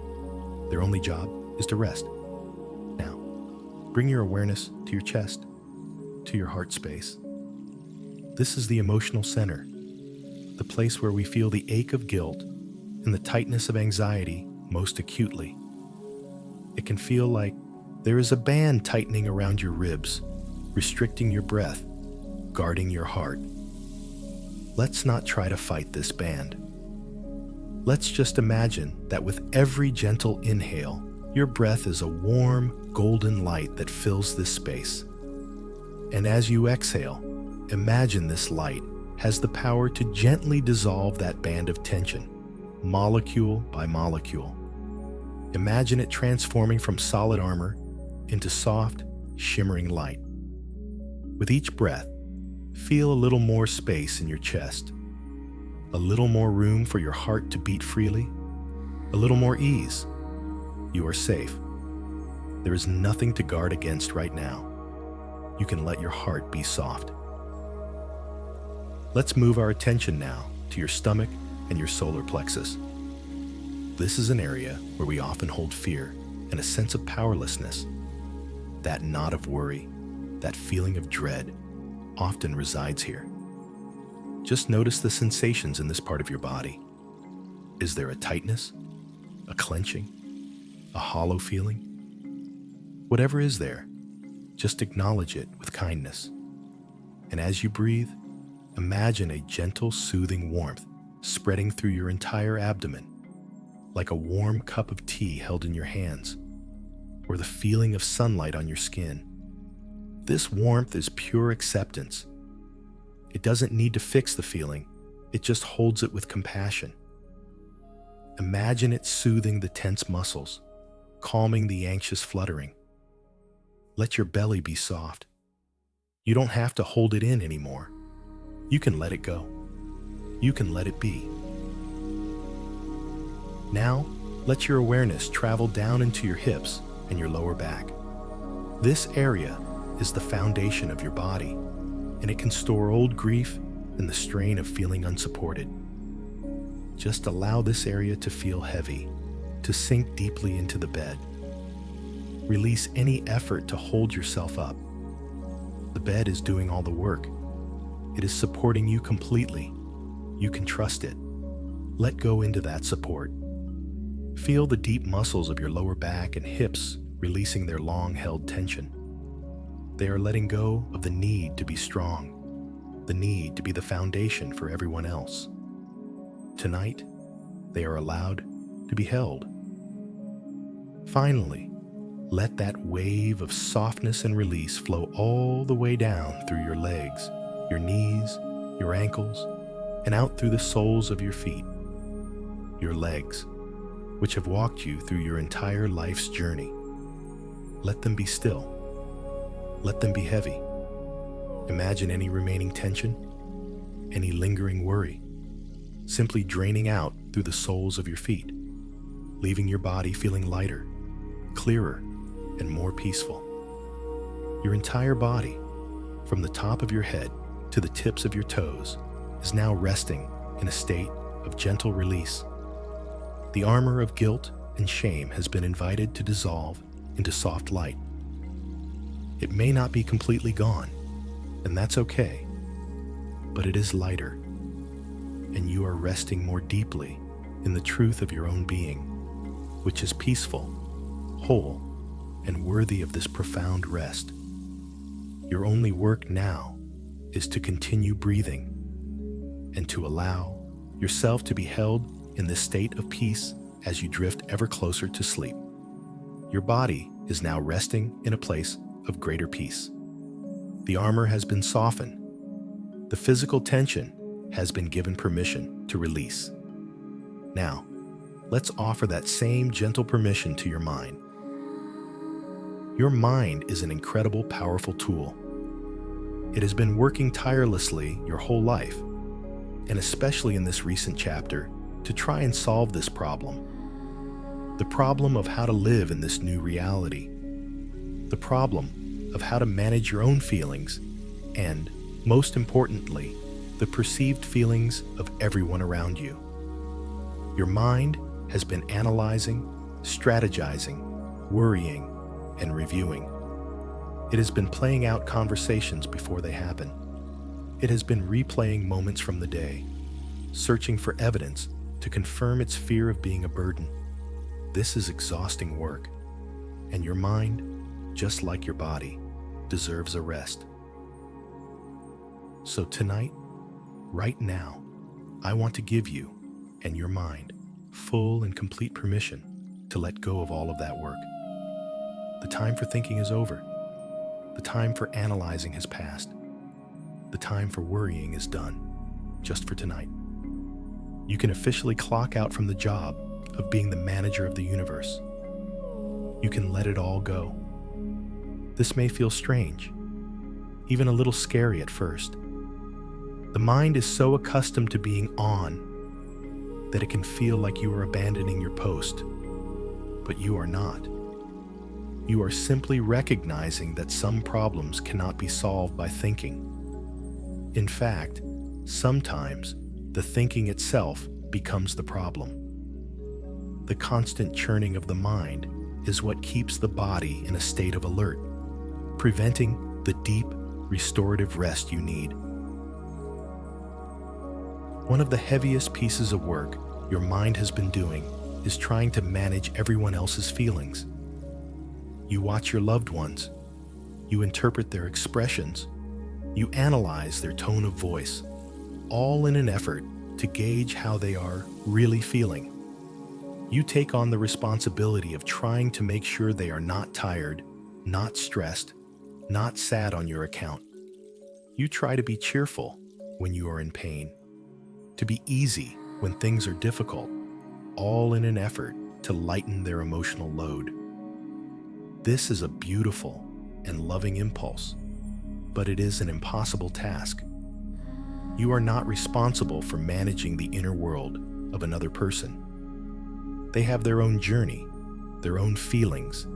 Their only job is to rest. Now, bring your awareness to your chest, to your heart space. This is the emotional center, the place where we feel the ache of guilt and the tightness of anxiety most acutely. It can feel like there is a band tightening around your ribs, restricting your breath, guarding your heart. Let's not try to fight this band. Let's just imagine that with every gentle inhale, your breath is a warm, golden light that fills this space. And as you exhale, imagine this light has the power to gently dissolve that band of tension, molecule by molecule. Imagine it transforming from solid armor into soft, shimmering light. With each breath, feel a little more space in your chest, a little more room for your heart to beat freely, a little more ease. You are safe. There is nothing to guard against right now. You can let your heart be soft. Let's move our attention now to your stomach and your solar plexus. This is an area where we often hold fear and a sense of powerlessness. That knot of worry, that feeling of dread, often resides here. Just notice the sensations in this part of your body. Is there a tightness, a clenching, a hollow feeling? Whatever is there, just acknowledge it with kindness. And as you breathe, imagine a gentle, soothing warmth spreading through your entire abdomen, like a warm cup of tea held in your hands, or the feeling of sunlight on your skin. This warmth is pure acceptance. It doesn't need to fix the feeling, it just holds it with compassion. Imagine it soothing the tense muscles, calming the anxious fluttering. Let your belly be soft. You don't have to hold it in anymore. You can let it go. You can let it be. Now, let your awareness travel down into your hips and your lower back. This area is the foundation of your body, and it can store old grief and the strain of feeling unsupported. Just allow this area to feel heavy, to sink deeply into the bed. Release any effort to hold yourself up. The bed is doing all the work. It is supporting you completely. You can trust it. Let go into that support. Feel the deep muscles of your lower back and hips releasing their long-held tension. They are letting go of the need to be strong, the need to be the foundation for everyone else. Tonight, they are allowed to be held. Finally, let that wave of softness and release flow all the way down through your legs, your knees, your ankles, and out through the soles of your feet. Your legs, which have walked you through your entire life's journey. Let them be still. Let them be heavy. Imagine any remaining tension, any lingering worry, simply draining out through the soles of your feet, leaving your body feeling lighter, clearer, and more peaceful. Your entire body, from the top of your head to the tips of your toes, is now resting in a state of gentle release. The armor of guilt and shame has been invited to dissolve into soft light. It may not be completely gone, and that's okay, but it is lighter, and you are resting more deeply in the truth of your own being, which is peaceful, whole, and worthy of this profound rest. Your only work now is to continue breathing and to allow yourself to be held in this state of peace as you drift ever closer to sleep. Your body is now resting in a place of greater peace. The armor has been softened. The physical tension has been given permission to release. Now, let's offer that same gentle permission to your mind. Your mind is an incredible, powerful tool. It has been working tirelessly your whole life, and especially in this recent chapter, to try and solve this problem. The problem of how to live in this new reality. The problem of how to manage your own feelings and, most importantly, the perceived feelings of everyone around you. Your mind has been analyzing, strategizing, worrying, and reviewing. It has been playing out conversations before they happen. It has been replaying moments from the day, searching for evidence to confirm its fear of being a burden. This is exhausting work, and your mind, just like your body, deserves a rest. So tonight, right now, I want to give you and your mind full and complete permission to let go of all of that work. The time for thinking is over. The time for analyzing has passed. The time for worrying is done, just for tonight. You can officially clock out from the job of being the manager of the universe. You can let it all go. This may feel strange, even a little scary at first. The mind is so accustomed to being on that it can feel like you are abandoning your post, but you are not. You are simply recognizing that some problems cannot be solved by thinking. In fact, sometimes the thinking itself becomes the problem. The constant churning of the mind is what keeps the body in a state of alert, preventing the deep, restorative rest you need. One of the heaviest pieces of work your mind has been doing is trying to manage everyone else's feelings. You watch your loved ones. You interpret their expressions. You analyze their tone of voice, all in an effort to gauge how they are really feeling. You take on the responsibility of trying to make sure they are not tired, not stressed, not sad on your account. You try to be cheerful when you are in pain, to be easy when things are difficult, all in an effort to lighten their emotional load. This is a beautiful and loving impulse, but it is an impossible task. You are not responsible for managing the inner world of another person. They have their own journey, their own feelings,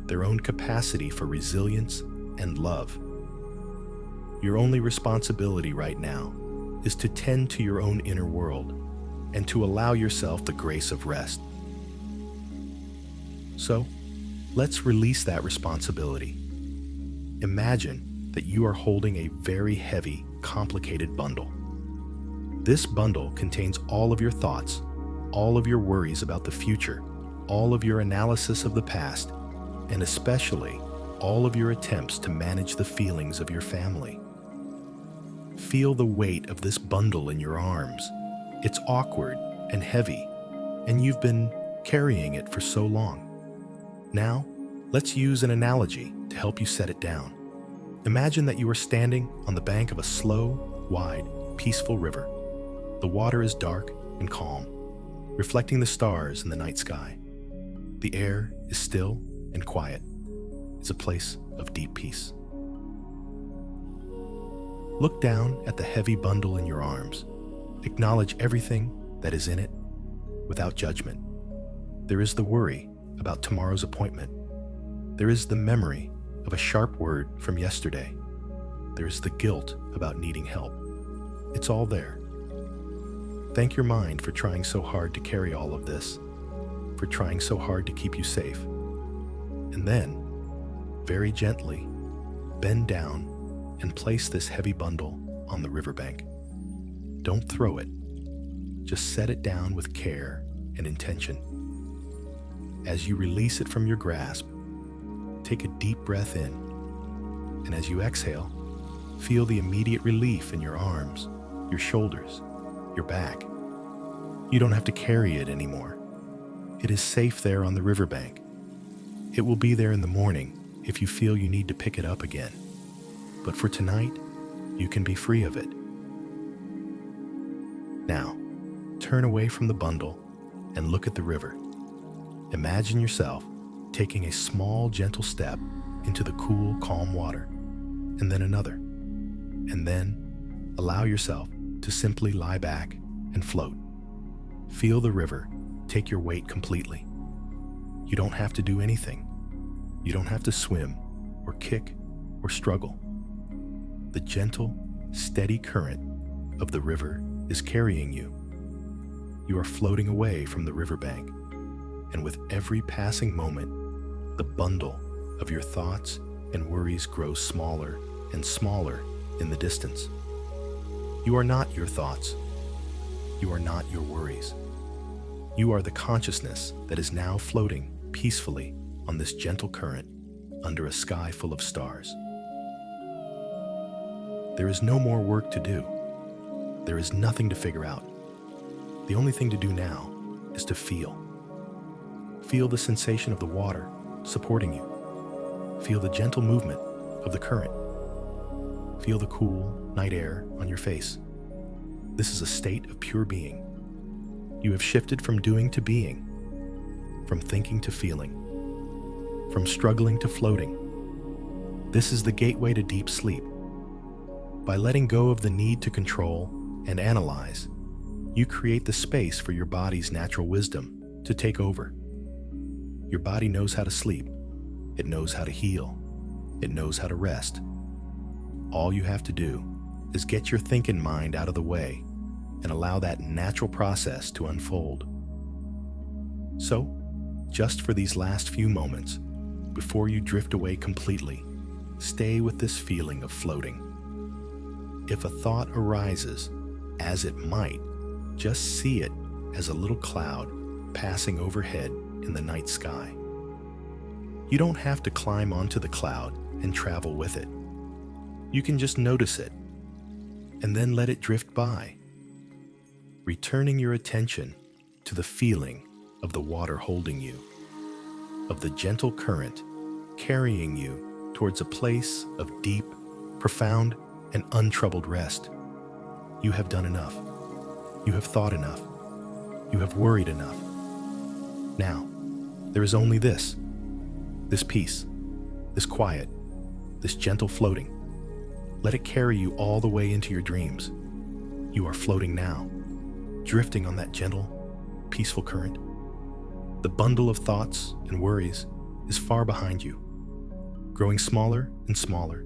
their own capacity for resilience and love. Your only responsibility right now is to tend to your own inner world and to allow yourself the grace of rest. So, let's release that responsibility. Imagine that you are holding a very heavy, complicated bundle. This bundle contains all of your thoughts, all of your worries about the future, all of your analysis of the past, and especially all of your attempts to manage the feelings of your family. Feel the weight of this bundle in your arms. It's awkward and heavy, and you've been carrying it for so long. Now, let's use an analogy to help you set it down. Imagine that you are standing on the bank of a slow, wide, peaceful river. The water is dark and calm, reflecting the stars in the night sky. The air is still and quiet. It's a place of deep peace. Look down at the heavy bundle in your arms. Acknowledge everything that is in it without judgment. There is the worry about tomorrow's appointment. There is the memory of a sharp word from yesterday. There is the guilt about needing help. It's all there. Thank your mind for trying so hard to carry all of this, for trying so hard to keep you safe. And then, very gently, bend down and place this heavy bundle on the riverbank. Don't throw it. Just set it down with care and intention. As you release it from your grasp, take a deep breath in, and as you exhale, feel the immediate relief in your arms, your shoulders, your back. You don't have to carry it anymore. It is safe there on the riverbank. It will be there in the morning if you feel you need to pick it up again. But for tonight, you can be free of it. Now, turn away from the bundle and look at the river. Imagine yourself taking a small, gentle step into the cool, calm water, and then another. And then allow yourself to simply lie back and float. Feel the river take your weight completely. You don't have to do anything. You don't have to swim or kick or struggle. The gentle, steady current of the river is carrying you. You are floating away from the riverbank, and with every passing moment, the bundle of your thoughts and worries grows smaller and smaller in the distance. You are not your thoughts. You are not your worries. You are the consciousness that is now floating peacefully on this gentle current under a sky full of stars. There is no more work to do. There is nothing to figure out. The only thing to do now is to feel. Feel the sensation of the water supporting you. Feel the gentle movement of the current. Feel the cool night air on your face. This is a state of pure being. You have shifted from doing to being, from thinking to feeling, from struggling to floating. This is the gateway to deep sleep. By letting go of the need to control and analyze, you create the space for your body's natural wisdom to take over. Your body knows how to sleep. It knows how to heal. It knows how to rest. All you have to do is get your thinking mind out of the way and allow that natural process to unfold. So, just for these last few moments, before you drift away completely, stay with this feeling of floating. If a thought arises, as it might, just see it as a little cloud passing overhead in the night sky. You don't have to climb onto the cloud and travel with it. You can just notice it, and then let it drift by, returning your attention to the feeling of the water holding you, of the gentle current carrying you towards a place of deep, profound, and untroubled rest. You have done enough. You have thought enough. You have worried enough. Now, there is only this peace, this quiet, this gentle floating. Let it carry you all the way into your dreams. You are floating now, drifting on that gentle, peaceful current. The bundle of thoughts and worries is far behind you, growing smaller and smaller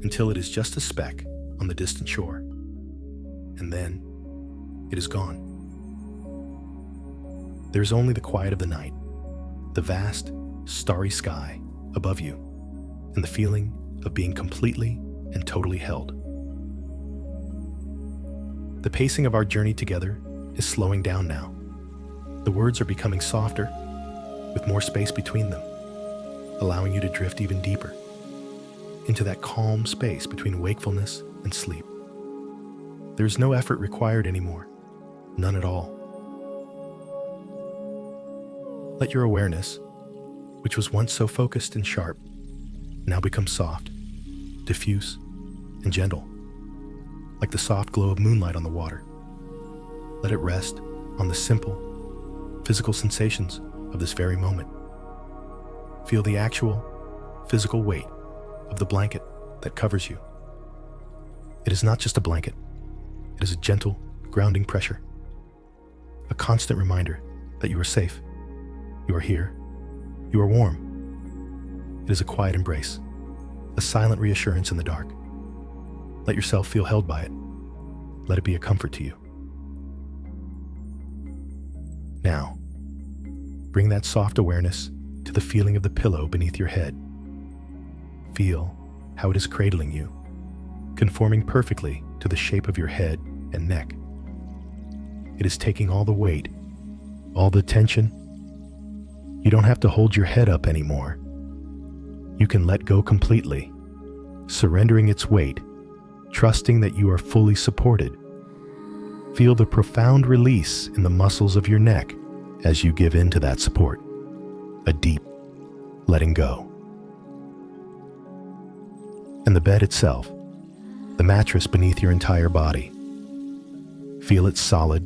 until it is just a speck on the distant shore. And then it is gone. There is only the quiet of the night, the vast, starry sky above you, and the feeling of being completely and totally held. The pacing of our journey together is slowing down now. The words are becoming softer, with more space between them, allowing you to drift even deeper into that calm space between wakefulness and sleep. There is no effort required anymore, none at all. Let your awareness, which was once so focused and sharp, now become soft, diffuse, and gentle, like the soft glow of moonlight on the water. Let it rest on the simple, physical sensations of this very moment. Feel the actual, physical weight of the blanket that covers you. It is not just a blanket. It is a gentle, grounding pressure. A constant reminder that you are safe. You are here. You are warm. It is a quiet embrace, a silent reassurance in the dark. Let yourself feel held by it. Let it be a comfort to you. Now, bring that soft awareness to the feeling of the pillow beneath your head. Feel how it is cradling you, conforming perfectly to the shape of your head and neck. It is taking all the weight, all the tension. You don't have to hold your head up anymore. You can let go completely, surrendering its weight, trusting that you are fully supported. Feel the profound release in the muscles of your neck as you give in to that support. A deep letting go. And the bed itself, the mattress beneath your entire body. Feel its solid,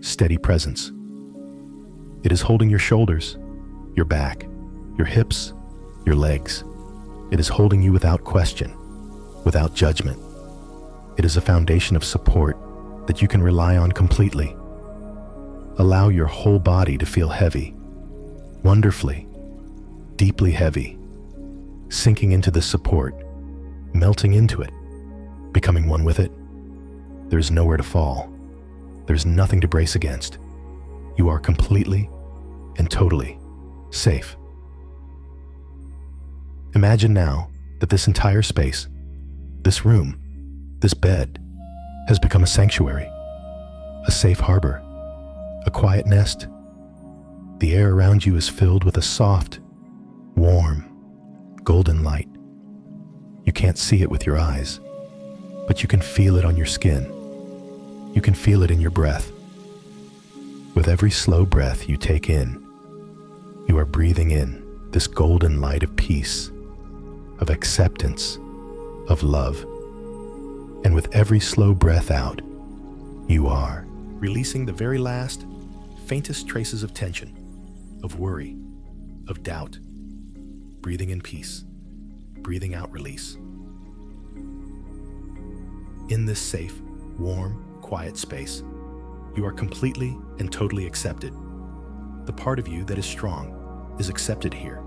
steady presence. It is holding your shoulders, your back, your hips, your legs. It is holding you without question, without judgment. It is a foundation of support that you can rely on completely. Allow your whole body to feel heavy, wonderfully, deeply heavy, sinking into the support, melting into it, becoming one with it. There's nowhere to fall. There's nothing to brace against. You are completely and totally safe. Imagine now that this entire space, this room, this bed, has become a sanctuary, a safe harbor, a quiet nest. The air around you is filled with a soft, warm, golden light. You can't see it with your eyes, but you can feel it on your skin. You can feel it in your breath. With every slow breath you take in, you are breathing in this golden light of peace, of acceptance, of love. And with every slow breath out, you are releasing the very last, faintest traces of tension, of worry, of doubt. Breathing in peace, breathing out release. In this safe, warm, quiet space, you are completely and totally accepted. The part of you that is strong is accepted here.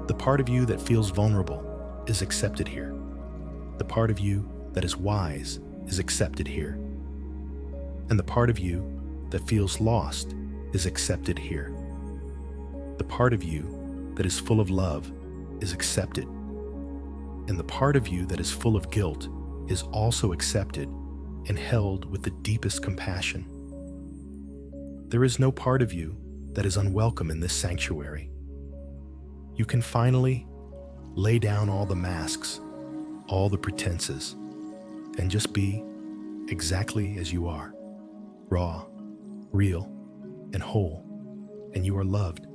The part of you that feels vulnerable is accepted here. The part of you that is wise is accepted here. And the part of you that feels lost is accepted here. The part of you that is full of love is accepted. And the part of you that is full of guilt is also accepted and held with the deepest compassion. There is no part of you that is unwelcome in this sanctuary. You can finally lay down all the masks, all the pretenses, and just be exactly as you are, raw, real, and whole. And you are loved,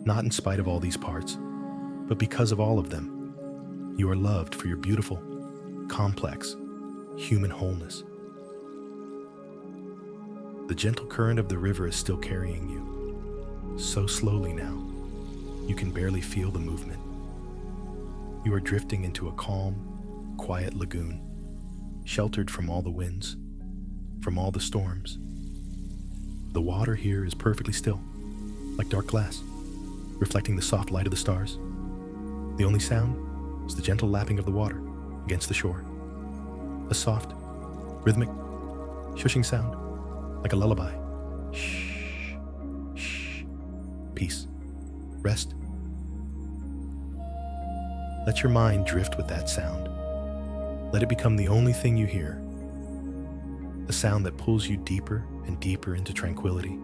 not in spite of all these parts, but because of all of them. You are loved for your beautiful, complex, human wholeness. The gentle current of the river is still carrying you. so slowly now, you can barely feel the movement. You are drifting into a calm, quiet lagoon, sheltered from all the winds, from all the storms. The water here is perfectly still, like dark glass, reflecting the soft light of the stars. The only sound is the gentle lapping of the water against the shore. A soft, rhythmic, shushing sound, like a lullaby. Shh, shh, peace, rest. Let your mind drift with that sound. Let it become the only thing you hear. A sound that pulls you deeper and deeper into tranquility.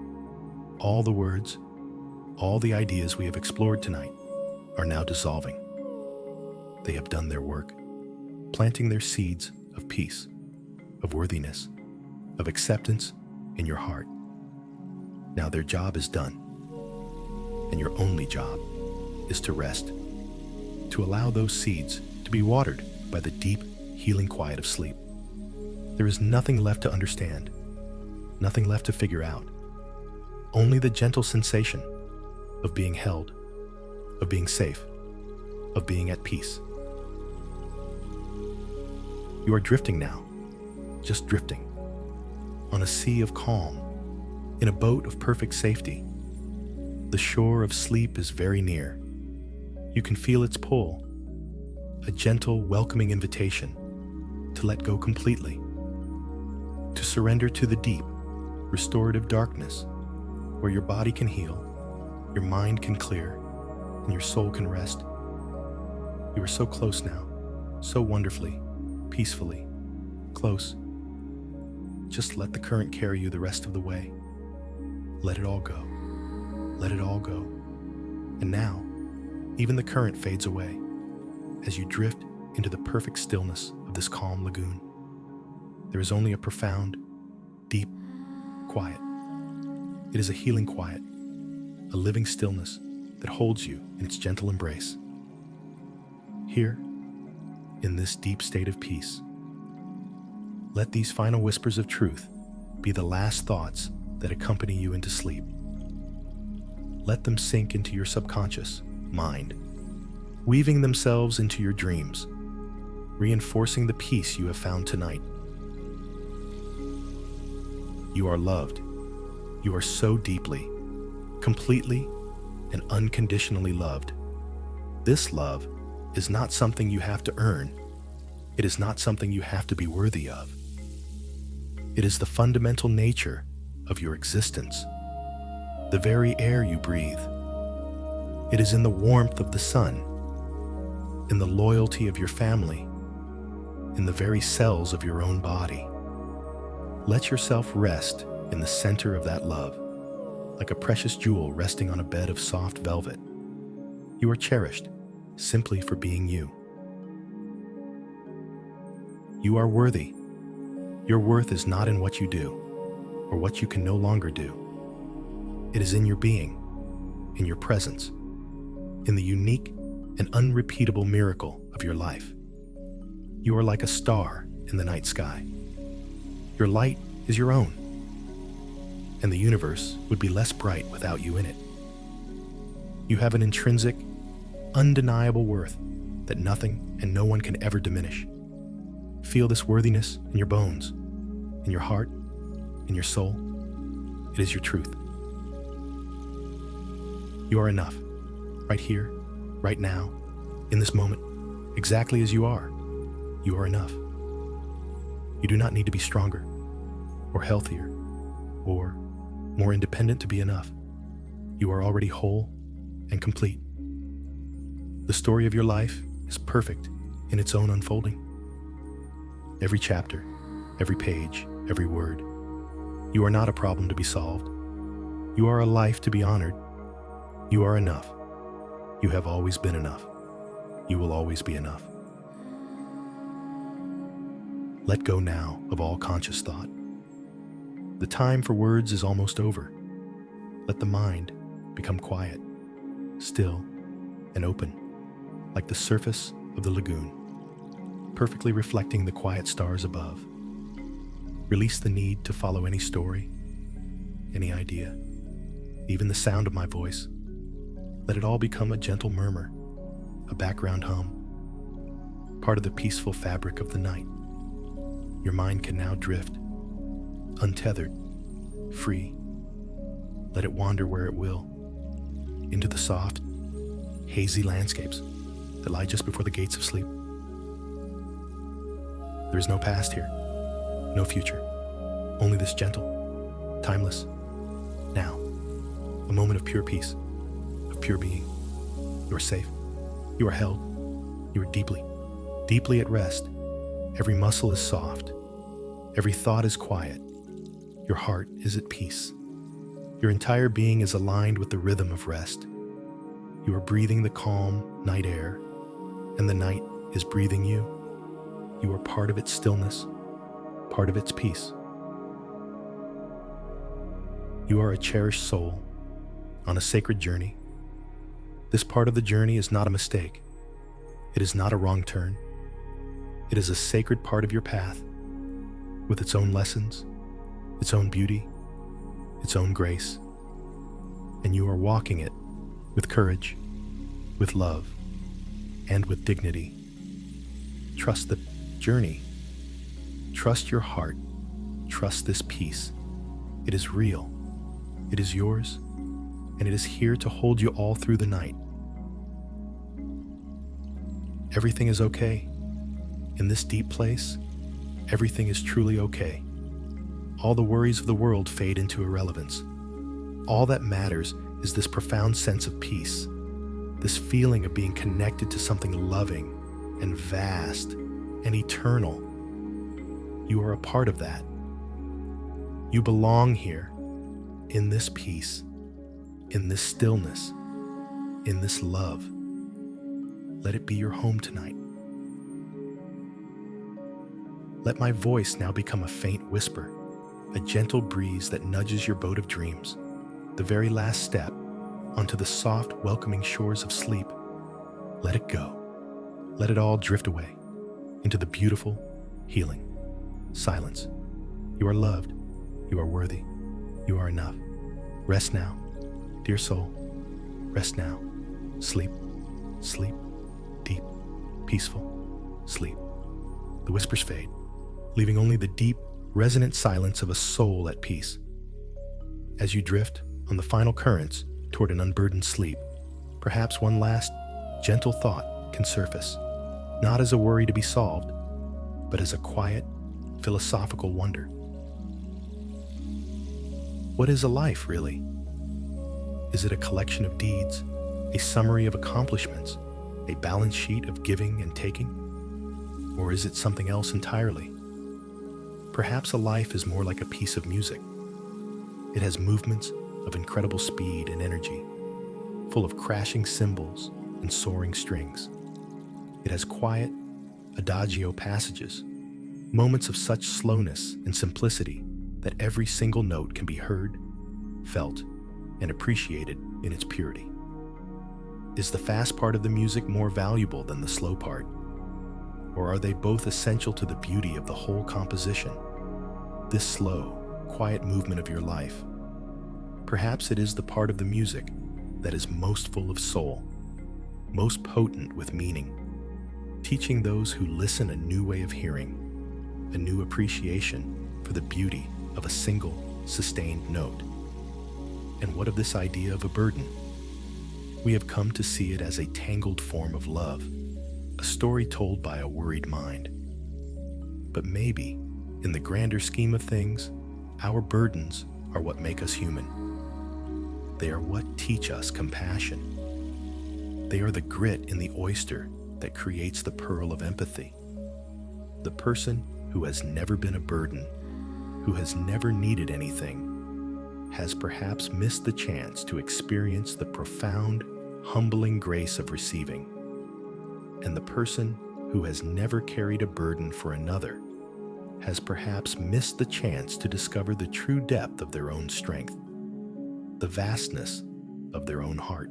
All the words, all the ideas we have explored tonight are now dissolving. They have done their work, planting their seeds of peace, of worthiness, of acceptance in your heart. Now their job is done, and your only job is to rest, to allow those seeds to be watered by the deep, healing quiet of sleep. There is nothing left to understand, nothing left to figure out, only the gentle sensation of being held, of being safe, of being at peace. You are drifting now, just drifting, on a sea of calm, in a boat of perfect safety. The shore of sleep is very near. You can feel its pull, a gentle, welcoming invitation to let go completely, to surrender to the deep, restorative darkness where your body can heal, your mind can clear, and your soul can rest. You are so close now, so wonderfully, peacefully, close. Just let the current carry you the rest of the way. Let it all go. Let it all go. And now, even the current fades away as you drift into the perfect stillness of this calm lagoon. There is only a profound, deep quiet. It is a healing quiet, a living stillness that holds you in its gentle embrace. Here, in this deep state of peace, let these final whispers of truth be the last thoughts that accompany you into sleep. Let them sink into your subconscious mind, weaving themselves into your dreams, reinforcing the peace you have found tonight. You are loved. You are so deeply, completely, and unconditionally loved. This love is not something you have to earn. It is not something you have to be worthy of. It is the fundamental nature of your existence, the very air you breathe. It is in the warmth of the sun, in the loyalty of your family, in the very cells of your own body. Let yourself rest in the center of that love, like a precious jewel resting on a bed of soft velvet. You are cherished simply for being you. You are worthy. Your worth is not in what you do or what you can no longer do. It is in your being, in your presence, in the unique and unrepeatable miracle of your life. You are like a star in the night sky. Your light is your own, and the universe would be less bright without you in it. You have an intrinsic, undeniable worth that nothing and no one can ever diminish. Feel this worthiness in your bones, in your heart, in your soul. It is your truth. You are enough, right here, right now, in this moment, exactly as you are. You are enough. You do not need to be stronger, or healthier, or more independent to be enough. You are already whole and complete. The story of your life is perfect in its own unfolding. Every chapter, every page, every word. You are not a problem to be solved. You are a life to be honored. You are enough. You have always been enough. You will always be enough. Let go now of all conscious thought. The time for words is almost over. Let the mind become quiet, still, and open, like the surface of the lagoon, perfectly reflecting the quiet stars above. Release the need to follow any story, any idea, even the sound of my voice. Let it all become a gentle murmur, a background hum, part of the peaceful fabric of the night. Your mind can now drift, untethered, free. Let it wander where it will, into the soft, hazy landscapes that lie just before the gates of sleep. There is no past here, no future, only this gentle, timeless, now, a moment of pure peace, of pure being. You are safe, you are held, you are deeply, deeply at rest. Every muscle is soft, every thought is quiet, your heart is at peace. Your entire being is aligned with the rhythm of rest. You are breathing the calm night air, and the night is breathing you. You are part of its stillness, part of its peace. You are a cherished soul on a sacred journey. This part of the journey is not a mistake. It is not a wrong turn. It is a sacred part of your path, with its own lessons, its own beauty, its own grace. And you are walking it with courage, with love, and with dignity. Trust the journey. Trust your heart. Trust this peace. It is real. It is yours, and it is here to hold you all through the night. Everything is okay. In this deep place, everything is truly okay. All the worries of the world fade into irrelevance. All that matters is this profound sense of peace, this feeling of being connected to something loving and vast and eternal. You are a part of that. You belong here, in this peace, in this stillness, in this love. Let it be your home tonight. Let my voice now become a faint whisper, a gentle breeze that nudges your boat of dreams, the very last step onto the soft, welcoming shores of sleep. Let it go. Let it all drift away into the beautiful, healing silence. You are loved. You are worthy. You are enough. Rest now, dear soul. Rest now. Sleep. Sleep. Deep, peaceful sleep. The whispers fade, leaving only the deep, resonant silence of a soul at peace. As you drift on the final currents toward an unburdened sleep, perhaps one last, gentle thought can surface, not as a worry to be solved, but as a quiet, philosophical wonder. What is a life, really? Is it a collection of deeds, a summary of accomplishments, a balance sheet of giving and taking? Or is it something else entirely? Perhaps a life is more like a piece of music. It has movements of incredible speed and energy, full of crashing cymbals and soaring strings. It has quiet, adagio passages, moments of such slowness and simplicity that every single note can be heard, felt, and appreciated in its purity. Is the fast part of the music more valuable than the slow part? Or are they both essential to the beauty of the whole composition? This slow, quiet movement of your life. Perhaps it is the part of the music that is most full of soul, most potent with meaning, teaching those who listen a new way of hearing, a new appreciation for the beauty of a single, sustained note. And what of this idea of a burden? We have come to see it as a tangled form of love, a story told by a worried mind. But maybe, in the grander scheme of things, our burdens are what make us human. They are what teach us compassion. They are the grit in the oyster that creates the pearl of empathy. The person who has never been a burden, who has never needed anything, has perhaps missed the chance to experience the profound, humbling grace of receiving. And the person who has never carried a burden for another has perhaps missed the chance to discover the true depth of their own strength, the vastness of their own heart.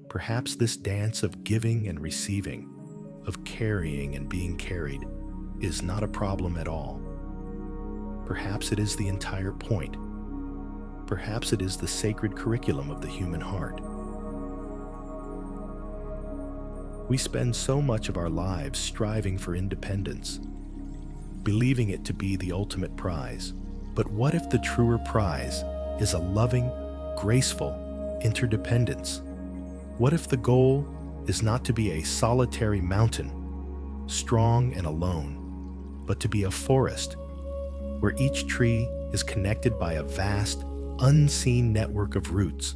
Perhaps this dance of giving and receiving, of carrying and being carried, is not a problem at all. Perhaps it is the entire point. Perhaps it is the sacred curriculum of the human heart. We spend so much of our lives striving for independence, believing it to be the ultimate prize. But what if the truer prize is a loving, graceful interdependence? What if the goal is not to be a solitary mountain, strong and alone, but to be a forest where each tree is connected by a vast, unseen network of roots,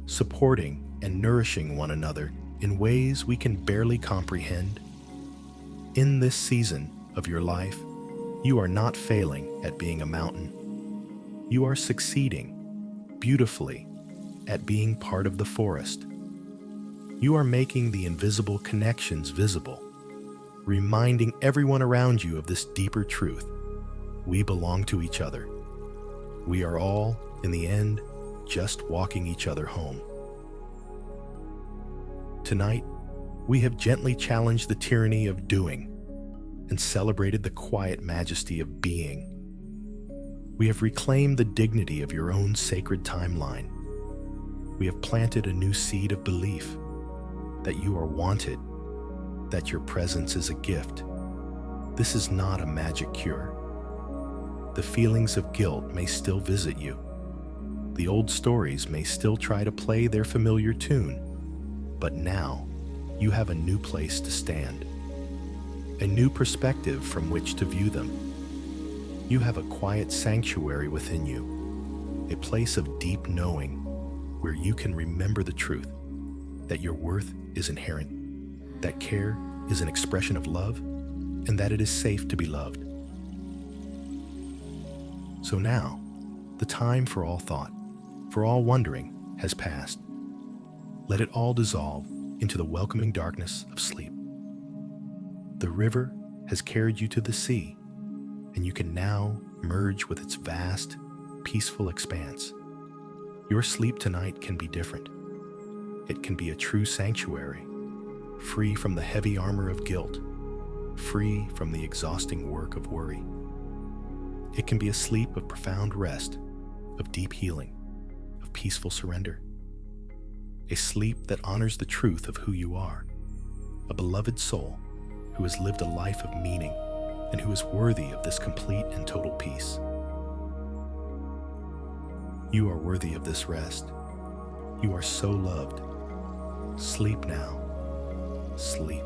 supporting and nourishing one another in ways we can barely comprehend? In this season of your life, you are not failing at being a mountain. You are succeeding beautifully at being part of the forest. You are making the invisible connections visible, reminding everyone around you of this deeper truth. We belong to each other. We are all, in the end, just walking each other home. Tonight, we have gently challenged the tyranny of doing and celebrated the quiet majesty of being. We have reclaimed the dignity of your own sacred timeline. We have planted a new seed of belief that you are wanted, that your presence is a gift. This is not a magic cure. The feelings of guilt may still visit you. The old stories may still try to play their familiar tune. But now, you have a new place to stand, a new perspective from which to view them. You have a quiet sanctuary within you, a place of deep knowing where you can remember the truth, that your worth is inherent, that care is an expression of love, and that it is safe to be loved. So now, the time for all thought, for all wondering, has passed. Let it all dissolve into the welcoming darkness of sleep. The river has carried you to the sea, and you can now merge with its vast, peaceful expanse. Your sleep tonight can be different. It can be a true sanctuary, free from the heavy armor of guilt, free from the exhausting work of worry. It can be a sleep of profound rest, of deep healing, of peaceful surrender. A sleep that honors the truth of who you are, a beloved soul who has lived a life of meaning and who is worthy of this complete and total peace. You are worthy of this rest. You are so loved. Sleep now. Sleep.